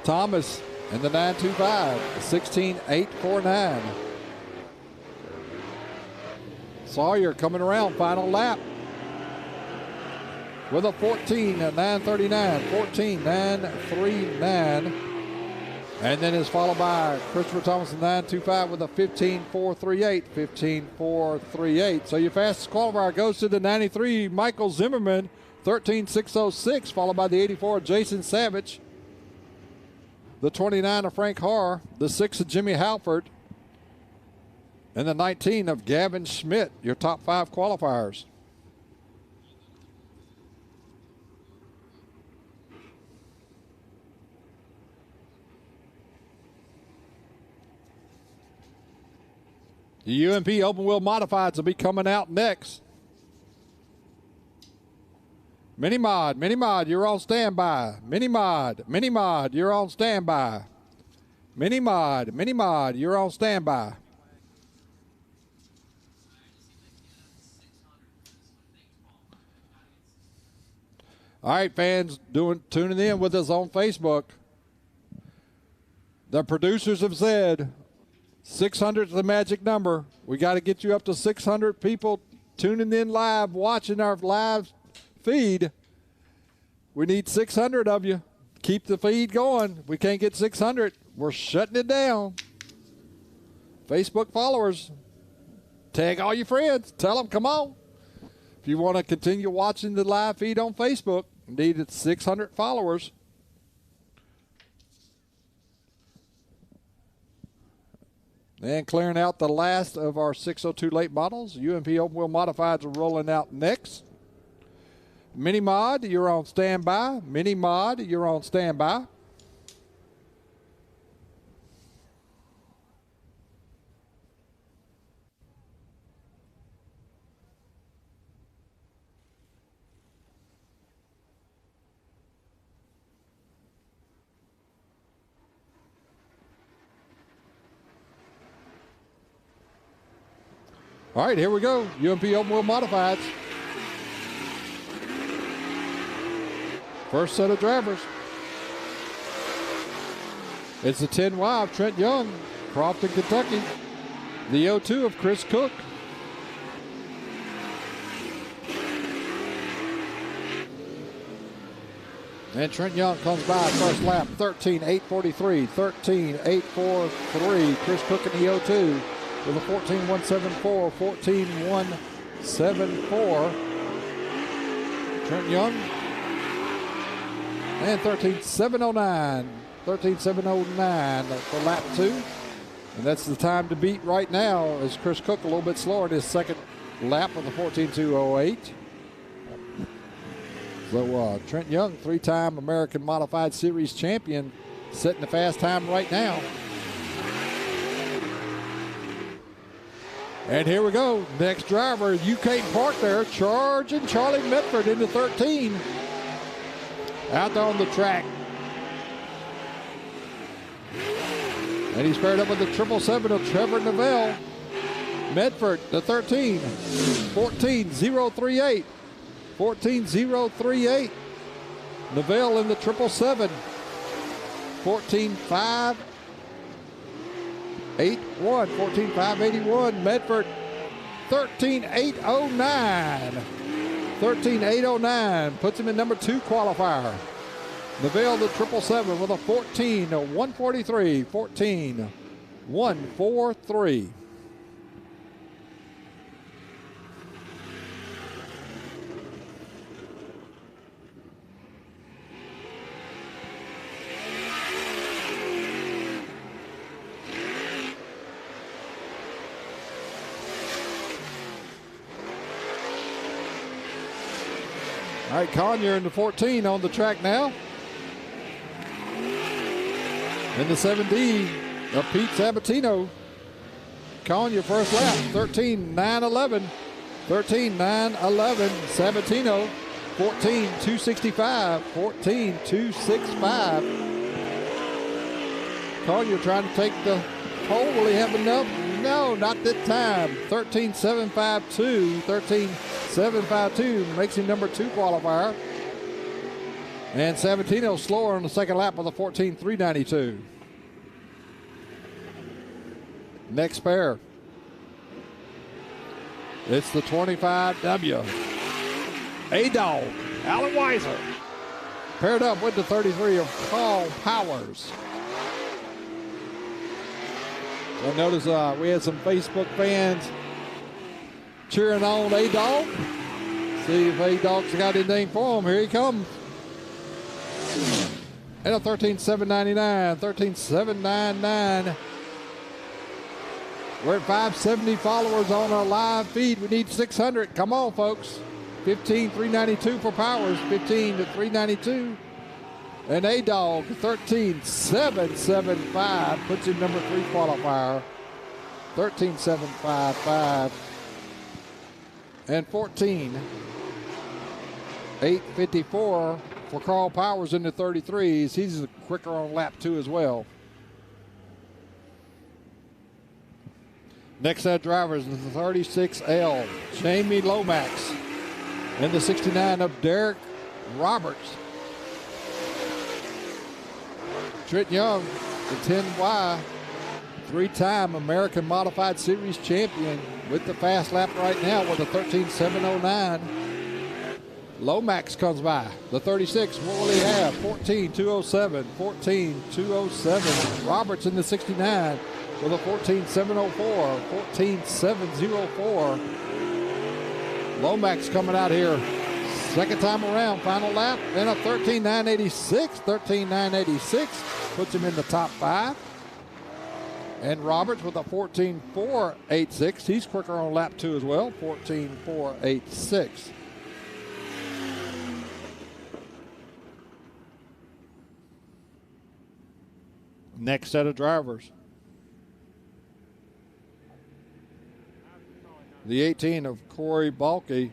Thomas in the 925. 16.849. Sawyer coming around, final lap with a 14.939, 14.939, and then is followed by Christopher Thomas in 925 with a 15.438, 15.438. So your fastest qualifier goes to the 93 Michael Zimmerman, 13.606, followed by the 84 Jason Savage, the 29 of Frank Harr, the 6 of Jimmy Halford, and the 19 of Gavin Schmidt, your top 5 qualifiers. The UMP open wheel modifieds will be coming out next. Mini Mod, you're on standby. Mini Mod, you're on standby. Mini Mod, you're on standby. All right, fans tuning in with us on Facebook. The producers have said 600 is the magic number. We got to get you up to 600 people tuning in live, watching our live feed. We need 600 of you. Keep the feed going. If we can't get 600, we're shutting it down. Facebook followers, tag all your friends. Tell them, come on. If you want to continue watching the live feed on Facebook, need 600 followers. And clearing out the last of our 602 late models. UMP open wheel modifieds are rolling out next. Mini Mod, you're on standby. Mini Mod, you're on standby. All right, here we go. UMP open wheel modifieds. First set of drivers. It's the 10Y of Trent Young, Crofton, Kentucky. The 02 of Chris Cook. And Trent Young comes by first lap, 13.843, 13.843. Chris Cook in the 02 with a 14.174, 14.174. Trent Young And 13.709. 13.709 for lap 2. And that's the time to beat right now as Chris Cook a little bit slower in his second lap of the 14.208. So Trent Young, 3-time American Modified Series champion, setting the fast time right now. And here we go. Next driver, you can't park there, charging Charlie Medford into 13. Out there on the track. And he's paired up with the 777 of Trevor Neville. Medford, the 13. 14.038. 14.038. Neville in the 777. 14.581. 14.581. Medford, 13.809. 13.809 puts him in number 2 qualifier. Neville, the 777 with a 14.143. 14.143. All right, Conyer in the 14 on the track now. In the 7D of Pete Sabatino. Conyer first lap, 13.911. 13.911. Sabatino, 14.265. 14.265. Conyer trying to take the pole. Will he have enough? No, not this time. 13.752. 13.752 makes him number 2 qualifier. And Sabatino slower on the second lap with a 14.392. Next pair. It's the 25W. A-Dog, Alan Weiser. Paired up with the 33 of Carl Powers. I noticed we had some Facebook fans cheering on A-Dog. See if A-Dog's got anything for him. Here he comes. And a 13.799. 13.799. We're at 570 followers on our live feed. We need 600. Come on, folks. 15.392 for Powers. 15 to 392. And A-Dog, 13.775. Puts him number 3 qualifier. 13.755. And 14.854 for Carl Powers in the 33s. He's quicker on lap 2 as well. Next set of drivers is the 36L, Jamie Lomax. And the 69 of Derek Roberts. Trent Young, the 10Y, 3-time American Modified Series champion with the fast lap right now with a 13.709. Lomax comes by, the 36. What will he have? 14.207. 14.207. Roberts in the 69 with a 14.704. 14.704. Lomax coming out here. Second time around, final lap, and a 13.986. 13.986 puts him in the top 5. And Roberts with a 14.486. He's quicker on lap 2 as well. 14.486. Next set of drivers. The 18 of Corey Balke.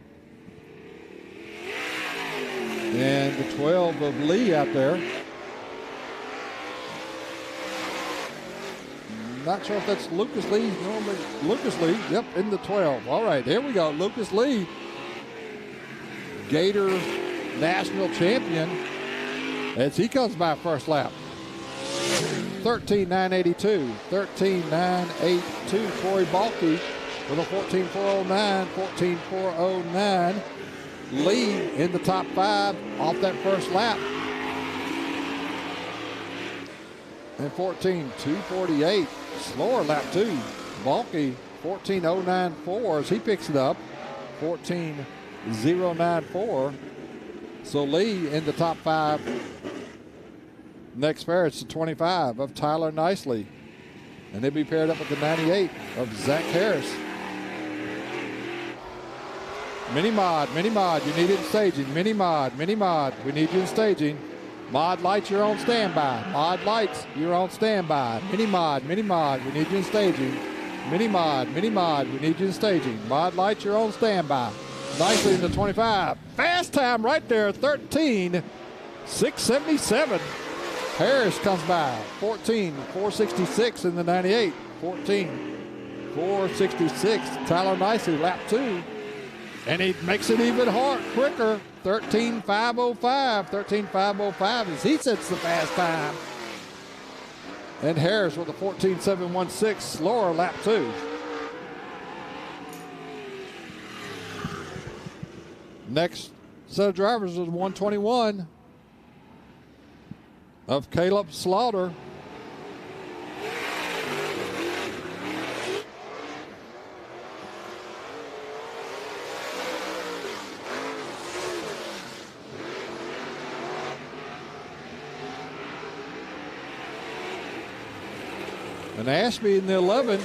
And the 12 of Lee out there. Not sure if that's Lucas Lee. Normally, Lucas Lee. Yep, in the 12. All right, here we go. Lucas Lee, Gator national champion, as he comes by first lap. 13.982. 13.982. Corey Balke with a 14.409. 14.409. Lee in the top 5 off that first lap. And 14.248. Slower lap 2. Balke 14.094 as he picks it up. 14.094. So Lee in the top 5 Next pair, it's the 25 of Tyler Nicely. And they'll be paired up with the 98 of Zach Harris. Mini mod, you need it in staging. Mini mod, we need you in staging. Mod lights, you're on standby. Mod lights, you're on standby. Mini mod, we need you in staging. Mini mod, we need you in staging. Mod lights, you're on standby. Nicely in the 25. Fast time right there, 13,677. Harris comes by, 14,466 in the 98. 14,466. Tyler Nicely, lap 2. And he makes it even quicker. 13,505. 13,505 as he sets the fast time. And Harris with a 14,716 slower lap 2. Next set of drivers is 121 of Caleb Slaughter. And Ashby in the 11.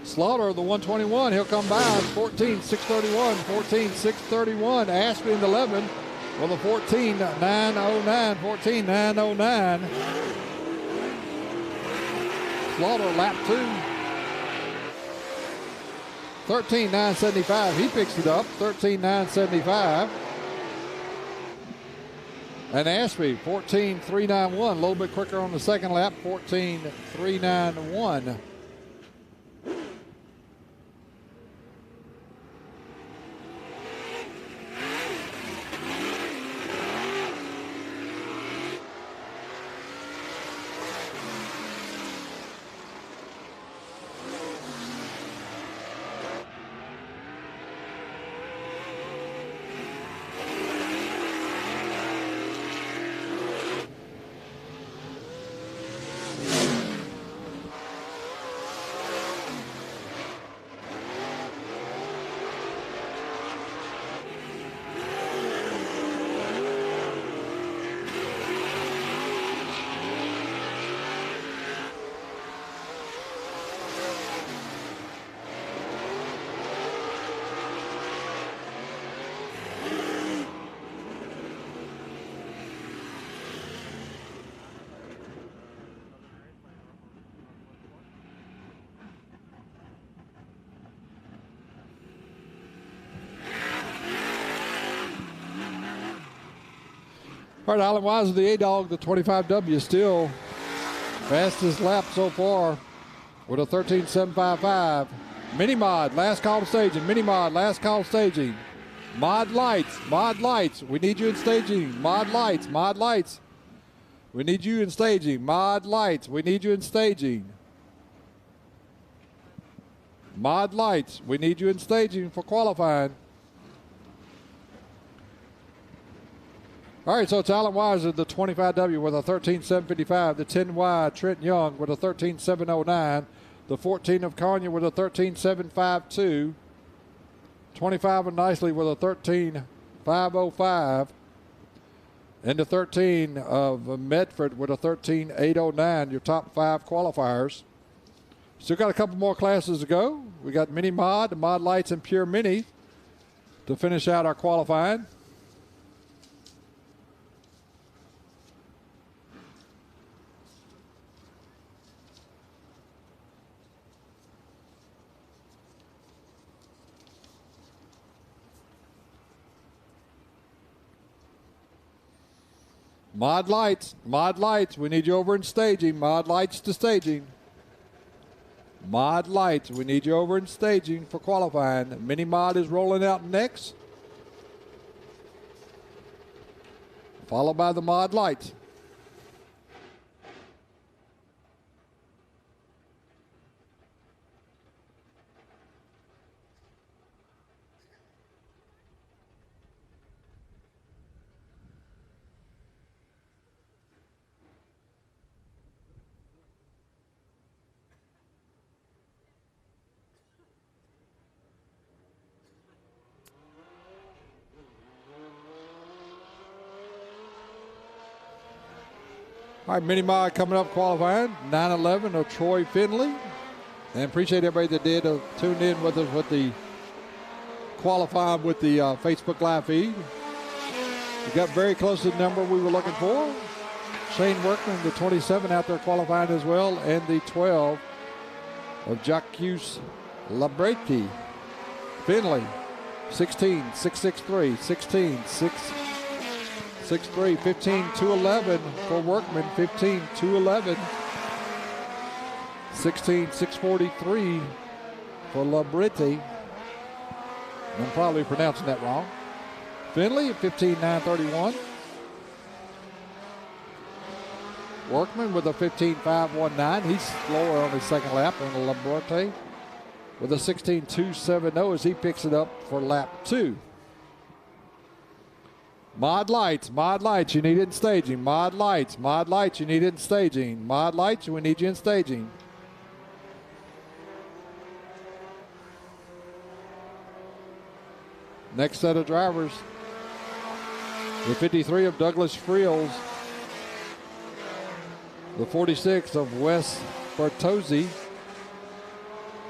Slaughter, the 121, he'll come by 14,631, 14,631. Ashby in the 11 with a 14,909, 14,909. Slaughter lap 2. 13,975, he picks it up, 13,975. And Ashby, 14,391, a little bit quicker on the second lap, 14,391. All right, Island Wise with the A-Dog, the 25W, still fastest lap so far with a 13,755. Mini mod, last call to staging. Mini mod, last call to staging. Mod lights, we need you in staging. Mod lights, we need you in staging. Mod lights, we need you in staging. Mod lights, we need you in staging for qualifying. All right, so it's Alan Weiser, the 25W with a 13,755. The 10Y, Trent Young with a 13,709. The 14 of Kanye with a 13,752. 25 of Nicely with a 13,505. And the 13 of Medford with a 13,809, your top 5 qualifiers. Still got a couple more classes to go. We got Mini Mod, the Mod Lights, and Pure Mini to finish out our qualifying. Mod lights, we need you over in staging. Mod lights to staging. Mod lights, we need you over in staging for qualifying. Mini mod is rolling out next, followed by the mod lights. All right, mini mod coming up qualifying, 9:11 of Troy Finley. And appreciate everybody that did tune in with us with the qualifying with the Facebook Live feed. We got very close to the number we were looking for. Shane Workman, the 27 out there qualifying as well, and the 12 of Jacques Labretti. Finley, 16.663, 16.663, 15.211 for Workman, 15.211, 16.643 for Labretti. I'm probably pronouncing that wrong. Finley at 15.931. Workman with a 15.519. He's slower on his second lap on the Labretti with a 16.270 as he picks it up for lap 2. Mod lights, you need it in staging. Mod lights, you need it in staging. Mod lights, we need you in staging. Next set of drivers, the 53 of Douglas Friels, the 46 of Wes Bertozzi,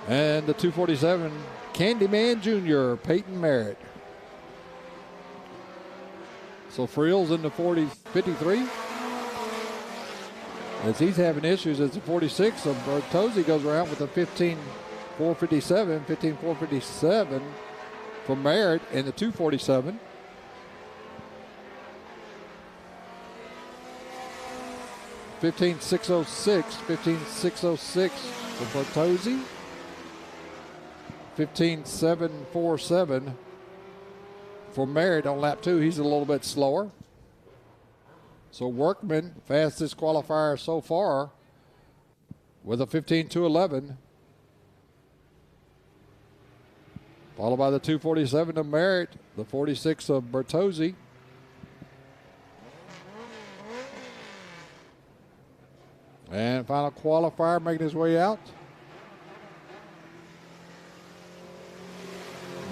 and the 247 Candyman Jr., Peyton Merritt. So Friels in the 53. As he's having issues as the 46 of Bertozzi goes around with a 15.457 for Merritt in the 247. $15.606 for Bertozzi. 15.747 for Merritt on lap 2. He's a little bit slower. So Workman, fastest qualifier so far, with a 15.211. Followed by the 247 of Merritt, the 46 of Bertozzi. And final qualifier making his way out.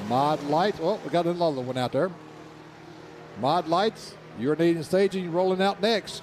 Mod Lights. Oh, we got another one out there. Mod Lights, you're needing staging, rolling out next.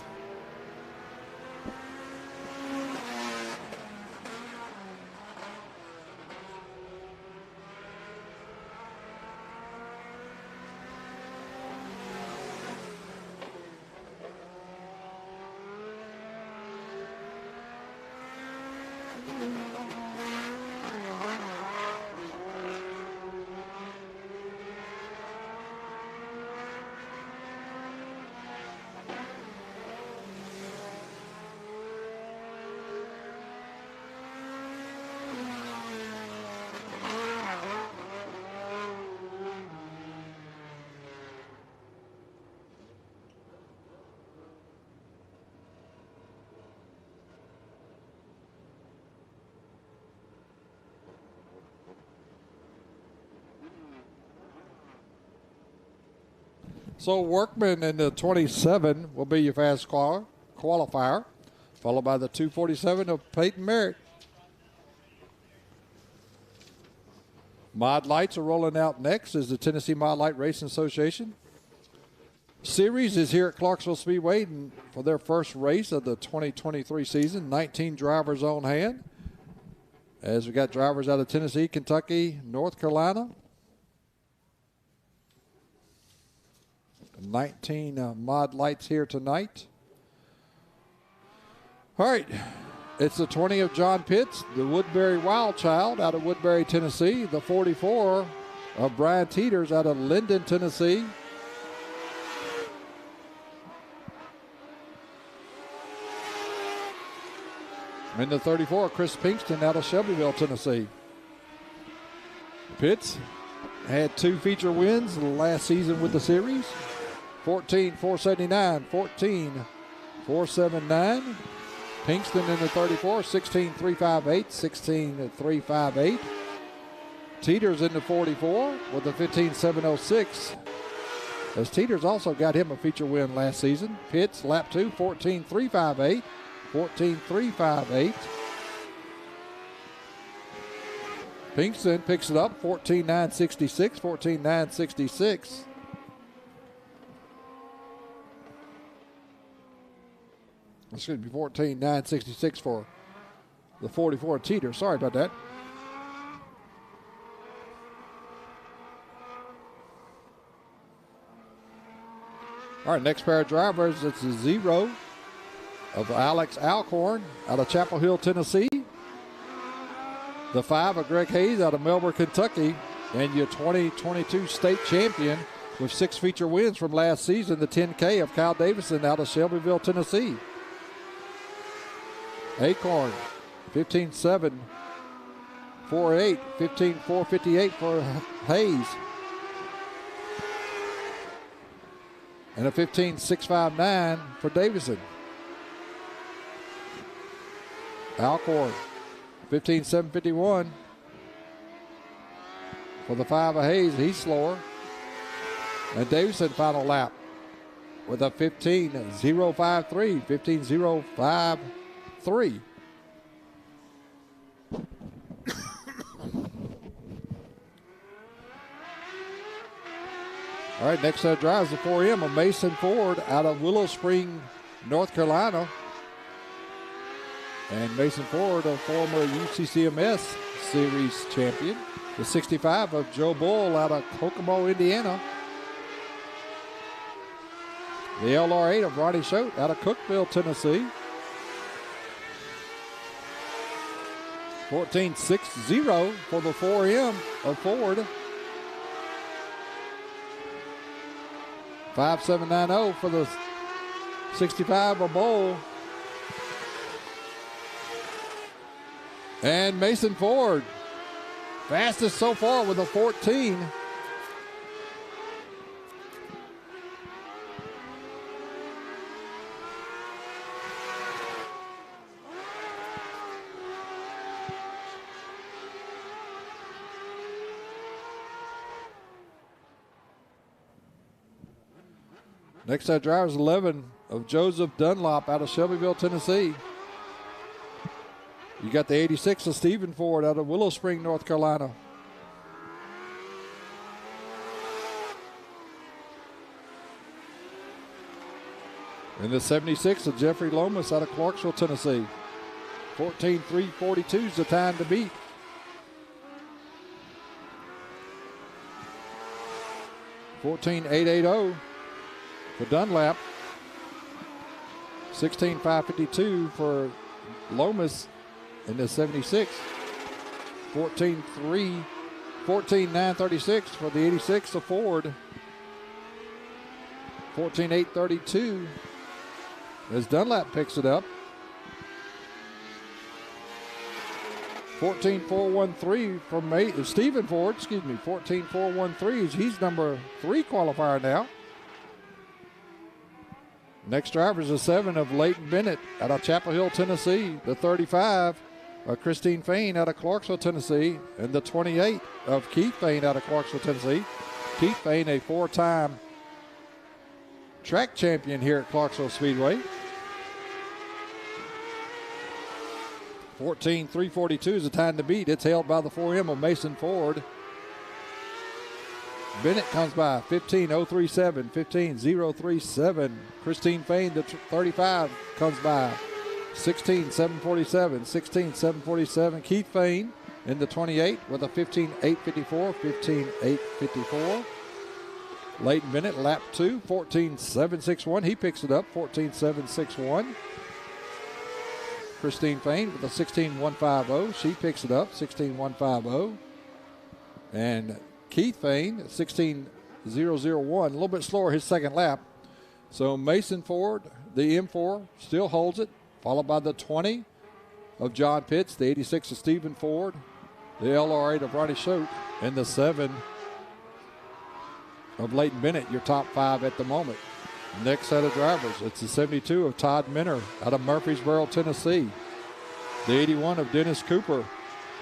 So Workman in the 27 will be your fast qualifier, followed by the 247 of Peyton Merritt. Mod Lights are rolling out next as the Tennessee Mod Light Racing Association. Series is here at Clarksville Speedway for their first race of the 2023 season. 19 drivers on hand, as we got drivers out of Tennessee, Kentucky, North Carolina. 19 Mod Lights here tonight. All right, it's the 20 of John Pitts, the Woodbury Wild Child out of Woodbury, Tennessee. The 44 of Brian Teeters out of Linden, Tennessee. And the 34, Chris Pinkston out of Shelbyville, Tennessee. Pitts had 2 feature wins last season with the series. 14.479, 14.479. Pinkston in the 34, 16.358, 16.358. Teeters in the 44 with a 15.706. As Teeters also got him a feature win last season. Pitts, lap 2, 14.358, 14.358. Pinkston picks it up, 14.966, 14.966. Excuse me, 14.966 for the 44 Teeter. Sorry about that. All right, next pair of drivers, it's a 0 of Alex Alcorn out of Chapel Hill, Tennessee. The 5 of Greg Hayes out of Melbourne, Kentucky. And your 2022 state champion with 6 feature wins from last season, the 10K of Kyle Davison out of Shelbyville, Tennessee. Acorn, 15.748, 15.458 for Hayes. And a 15.659 for Davison. Alcorn, 15.751 for the 5 of Hayes. He's slower. And Davison final lap with a 15.053, 15.053. All right, next set drives the 4M of Mason Ford out of Willow Spring, North Carolina. And Mason Ford, a former UCCMS Series champion. The 65 of Joe Bull out of Kokomo, Indiana. The LR8 of Ronnie Schote out of Cookeville, Tennessee. 14.60 for the 4M of Ford. 5.790 for the 65 of Bull. And Mason Ford, fastest so far with a 14. Next set drivers 11 of Joseph Dunlop out of Shelbyville, Tennessee. You got the 86 of Stephen Ford out of Willow Spring, North Carolina. And the 76 of Jeffrey Lomas out of Clarksville, Tennessee. 14.342 is the time to beat. $14.880 for Dunlap. 16.552 for Lomas in the 76. 14.936 for the 86 of Ford. 14.832 as Dunlap picks it up. 14.413 from Stephen Ford, 14.413 is he's number 3 qualifier now. Next driver is a 7 of Leighton Bennett out of Chapel Hill, Tennessee. The 35 of Christine Fain out of Clarksville, Tennessee. And the 28 of Keith Fain out of Clarksville, Tennessee. Keith Fain, a 4-time track champion here at Clarksville Speedway. 14.342 is the time to beat. It's held by the 4M of Mason Ford. Bennett comes by 15.037, 15.037. Christine Fain, the 35, comes by 16.747, 16.747. Keith Fain in the 28 with a 15.854, 15.854. Leighton Bennett, lap 2, 14.761. He picks it up, 14.761. Christine Fain with a 16.150. She picks it up, 16.150. And Keith Fain, 16.001, a little bit slower his second lap. So Mason Ford, the M4, still holds it, followed by the 20 of John Pitts, the 86 of Stephen Ford, the LR8 of Ronnie Schote, and the 7 of Leighton Bennett, your top 5 at the moment. Next set of drivers, it's the 72 of Todd Minner out of Murfreesboro, Tennessee. The 81 of Dennis Cooper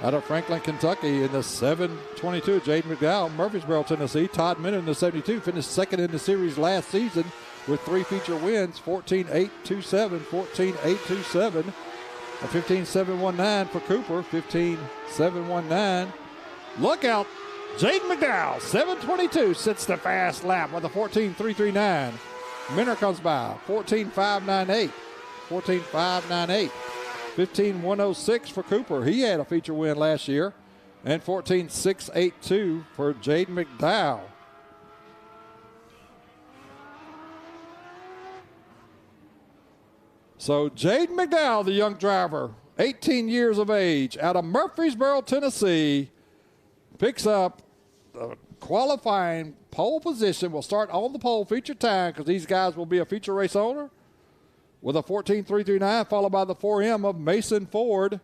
out of Franklin, Kentucky, in the 722 of Jaden McDowell, Murfreesboro, Tennessee. Todd Minner in the 72 finished second in the series last season with 3 feature wins, 14.827, 14.827. A 15.719 for Cooper, 15.719. Look out, Jaden McDowell, 722, sits the fast lap with a 14.339. Minner comes by, 14.598. 14.598. 15.106 for Cooper. He had a feature win last year. And 14.682 for Jaden McDowell. So Jaden McDowell, the young driver, 18 years of age, out of Murfreesboro, Tennessee, picks up the qualifying pole position. Will start on the pole feature time because these guys will be a feature race owner with a 14.339, followed by the 4M of Mason Ford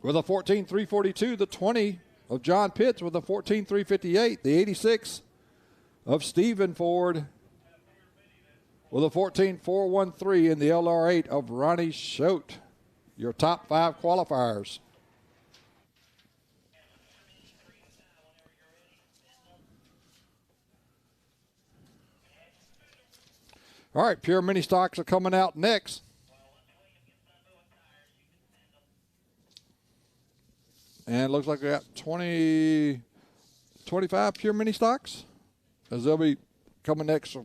with a 14.342, the 20 of John Pitts with a 14.358, the 86 of Stephen Ford with a 14.413 in the LR8 of Ronnie Schote. Your top 5 qualifiers. All right, pure mini stocks are coming out next. And it looks like we got 25 pure mini stocks, as they'll be coming next.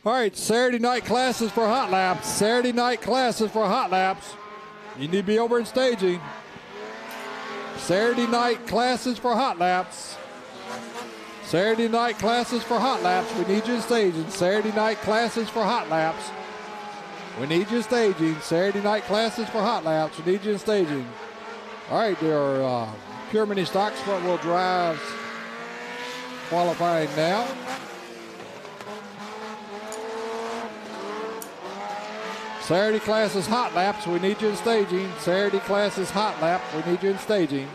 All right, Saturday night classes for hot laps. Saturday night classes for hot laps. You need to be over in staging. Saturday night classes for hot laps. Saturday night classes for hot laps. We need you in staging. Saturday night classes for hot laps. We need you in staging. Saturday night classes for hot laps. We need you in staging. All right, there are pure mini stocks front wheel drives qualifying now. Saturday classes hot laps, we need you in staging. Saturday classes hot lap, we need you in staging.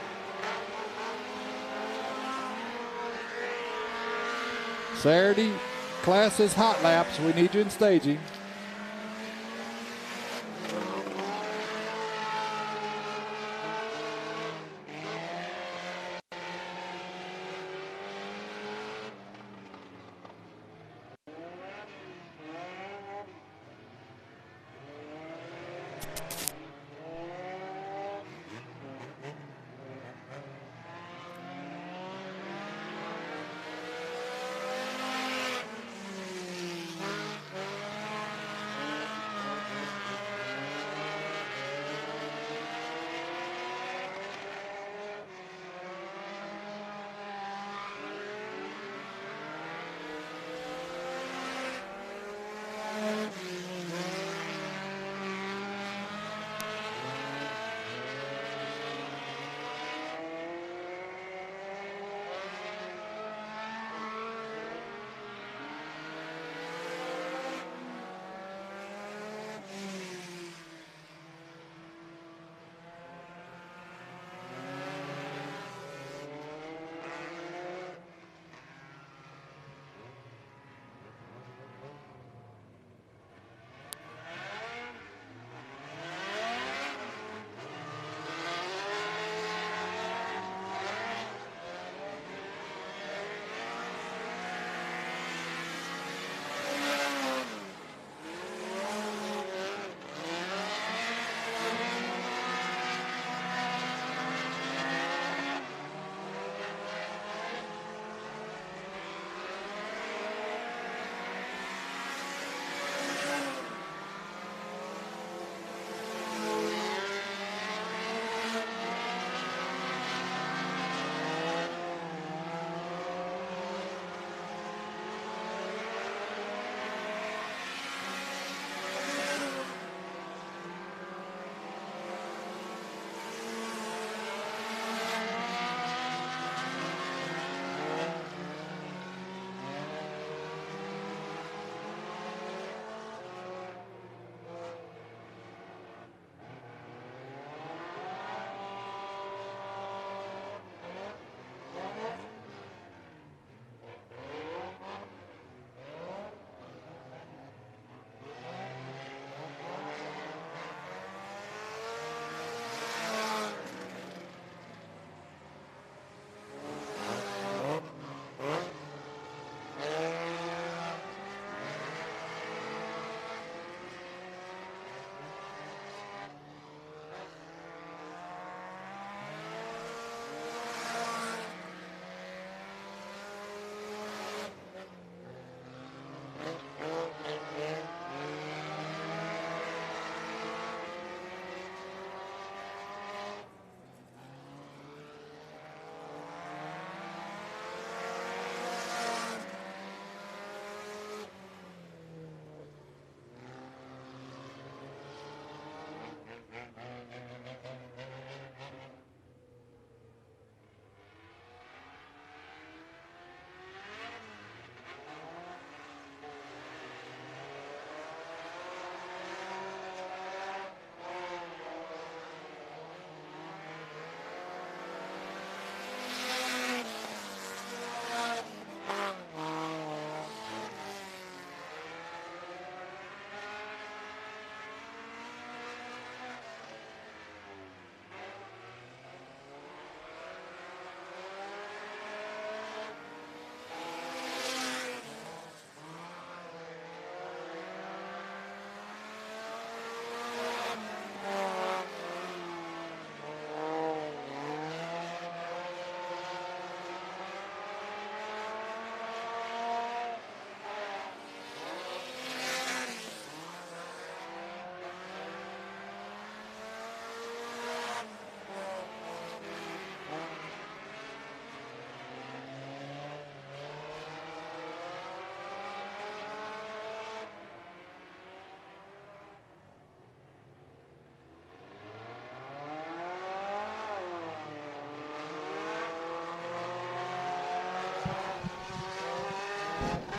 Saturday classes hot laps, we need you in staging.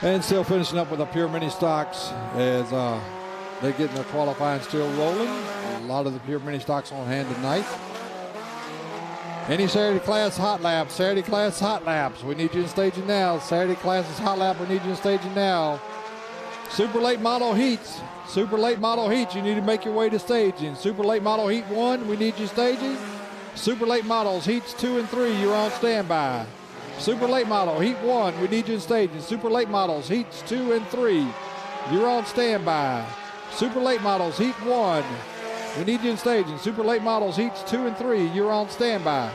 And still finishing up with the pure mini stocks as they're getting their qualifying still rolling. A lot of the pure mini stocks on hand tonight. Any Saturday class hot laps, Saturday class hot laps. We need you in staging now. Saturday class is hot lap. We need you in staging now. Super late model heats. Super late model heats. You need to make your way to staging. Super late model heat 1. We need you staging. Super late models heats 2 and 3. You're on standby. Super late model heat 1. We need you in staging. Super late models heats 2 and 3. You're on standby. Super late models heat 1. We need you in staging. Super late models heats 2 and 3. You're on standby.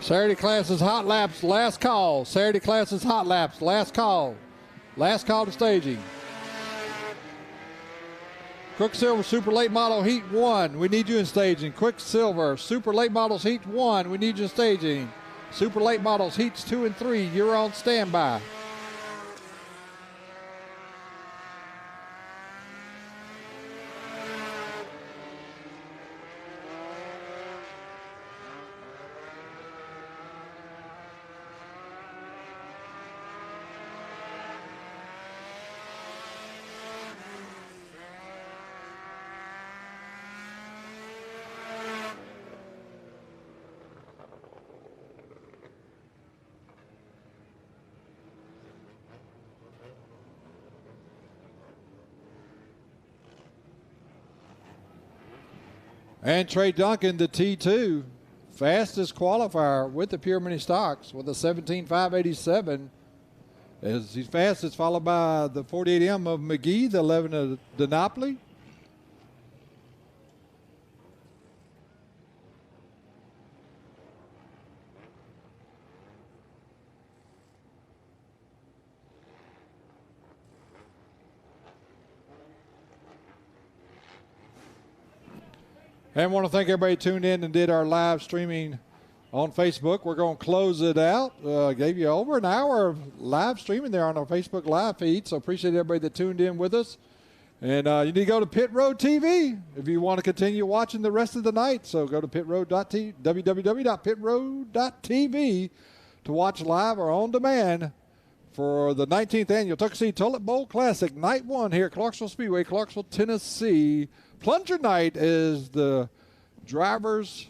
Saturday class is hot laps, last call. Saturday class is hot laps, last call. Last call to staging. Quicksilver Super Late Model Heat 1, we need you in staging. Quicksilver Super Late Models Heat 1, we need you in staging. Super Late Models Heats 2 and 3, you're on standby. And Trey Duncan, the T2, fastest qualifier with the pure mini stocks with a 17.587. As he's fastest, followed by the 48M of McGee, the 11 of Denopoli. And I want to thank everybody who tuned in and did our live streaming on Facebook. We're going to close it out. Gave you over an hour of live streaming there on our Facebook live feed, so appreciate everybody that tuned in with us. And you need to go to Pit Road TV if you want to continue watching the rest of the night. So go to www.pitroad.tv to watch live or on demand for the 19th Annual Tuckasee Toilet Bowl Classic, Night 1 here at Clarksville Speedway, Clarksville, Tennessee. Plunger night is the drivers'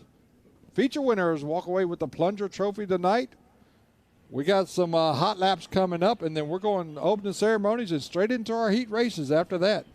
feature winners walk away with the Plunger trophy tonight. We got some hot laps coming up, and then we're going opening ceremonies and straight into our heat races after that.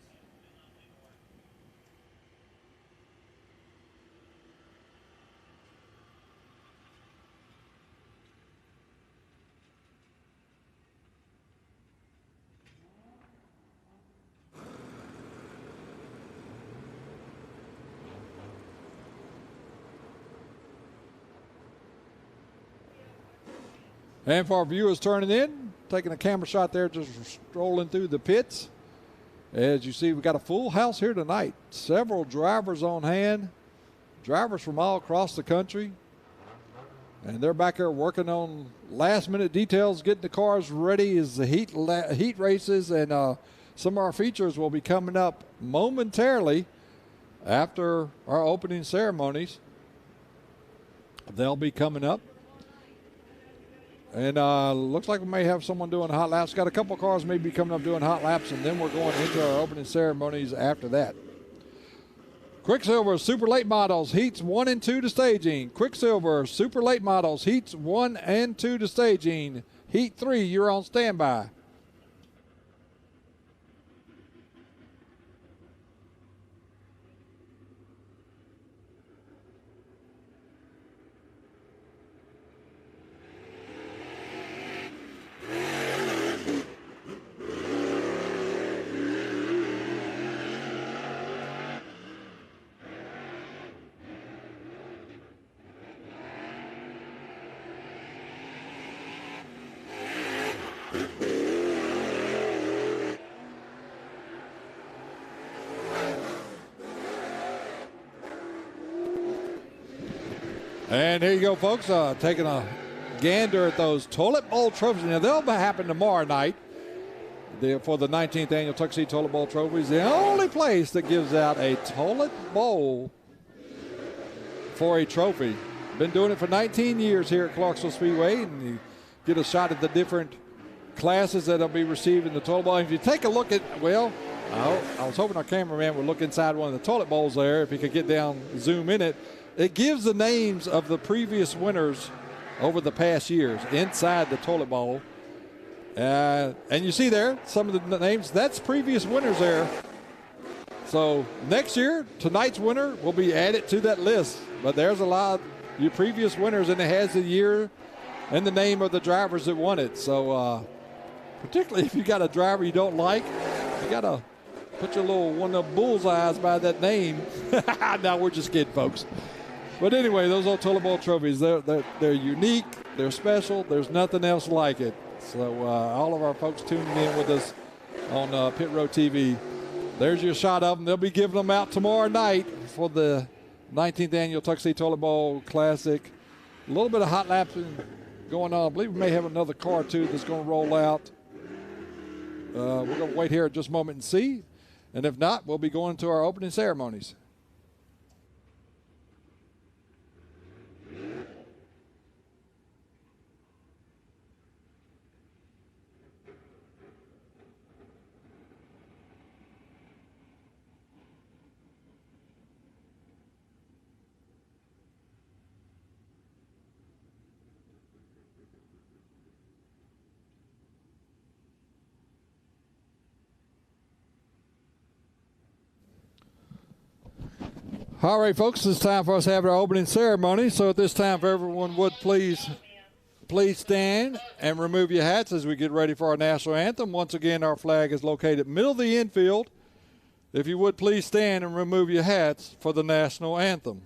And for our viewers turning in, taking a camera shot there, just strolling through the pits. As you see, we've got a full house here tonight. Several drivers on hand, drivers from all across the country. And they're back there working on last-minute details, getting the cars ready as the heat races. And some of our features will be coming up momentarily after our opening ceremonies. They'll be coming up. And looks like we may have someone doing hot laps. Got a couple cars maybe coming up doing hot laps, and then we're going into our opening ceremonies after that. Quicksilver Super Late Models, heats 1 and 2 to staging. Quicksilver Super Late Models, heats 1 and 2 to staging. Heat 3, you're on standby. And here you go, folks, taking a gander at those toilet bowl trophies. Now, they'll happen tomorrow night for the 19th Annual Tuxedo Toilet Bowl Trophies. The only place that gives out a toilet bowl for a trophy. Been doing it for 19 years here at Clarksville Speedway, and you get a shot at the different classes that will be received in the toilet bowl. And if you take a look at, well, I was hoping our cameraman would look inside one of the toilet bowls there, if he could get down, zoom in it. It gives the names of the previous winners over the past years inside the toilet bowl. And you see there some of the names. That's previous winners there. So next year, tonight's winner will be added to that list. But there's a lot of your previous winners, and it has the year and the name of the drivers that won it. So particularly if you got a driver you don't like, you got to put your little one of the bullseyes by that name. No, we're just kidding, folks. But anyway, those old toilet bowl trophies, they're unique, they're special, there's nothing else like it. So all of our folks tuning in with us on Pit Road TV, there's your shot of them. They'll be giving them out tomorrow night for the 19th Annual Tuxedo Toilet Bowl Classic. A little bit of hot lapping going on. I believe we may have another car, too, that's going to roll out. We're going to wait here just a moment and see. And if not, we'll be going to our opening ceremonies. All right, folks, it's time for us to have our opening ceremony. So at this time, if everyone would please stand and remove your hats as we get ready for our national anthem. Once again, our flag is located middle of the infield. If you would please stand and remove your hats for the national anthem.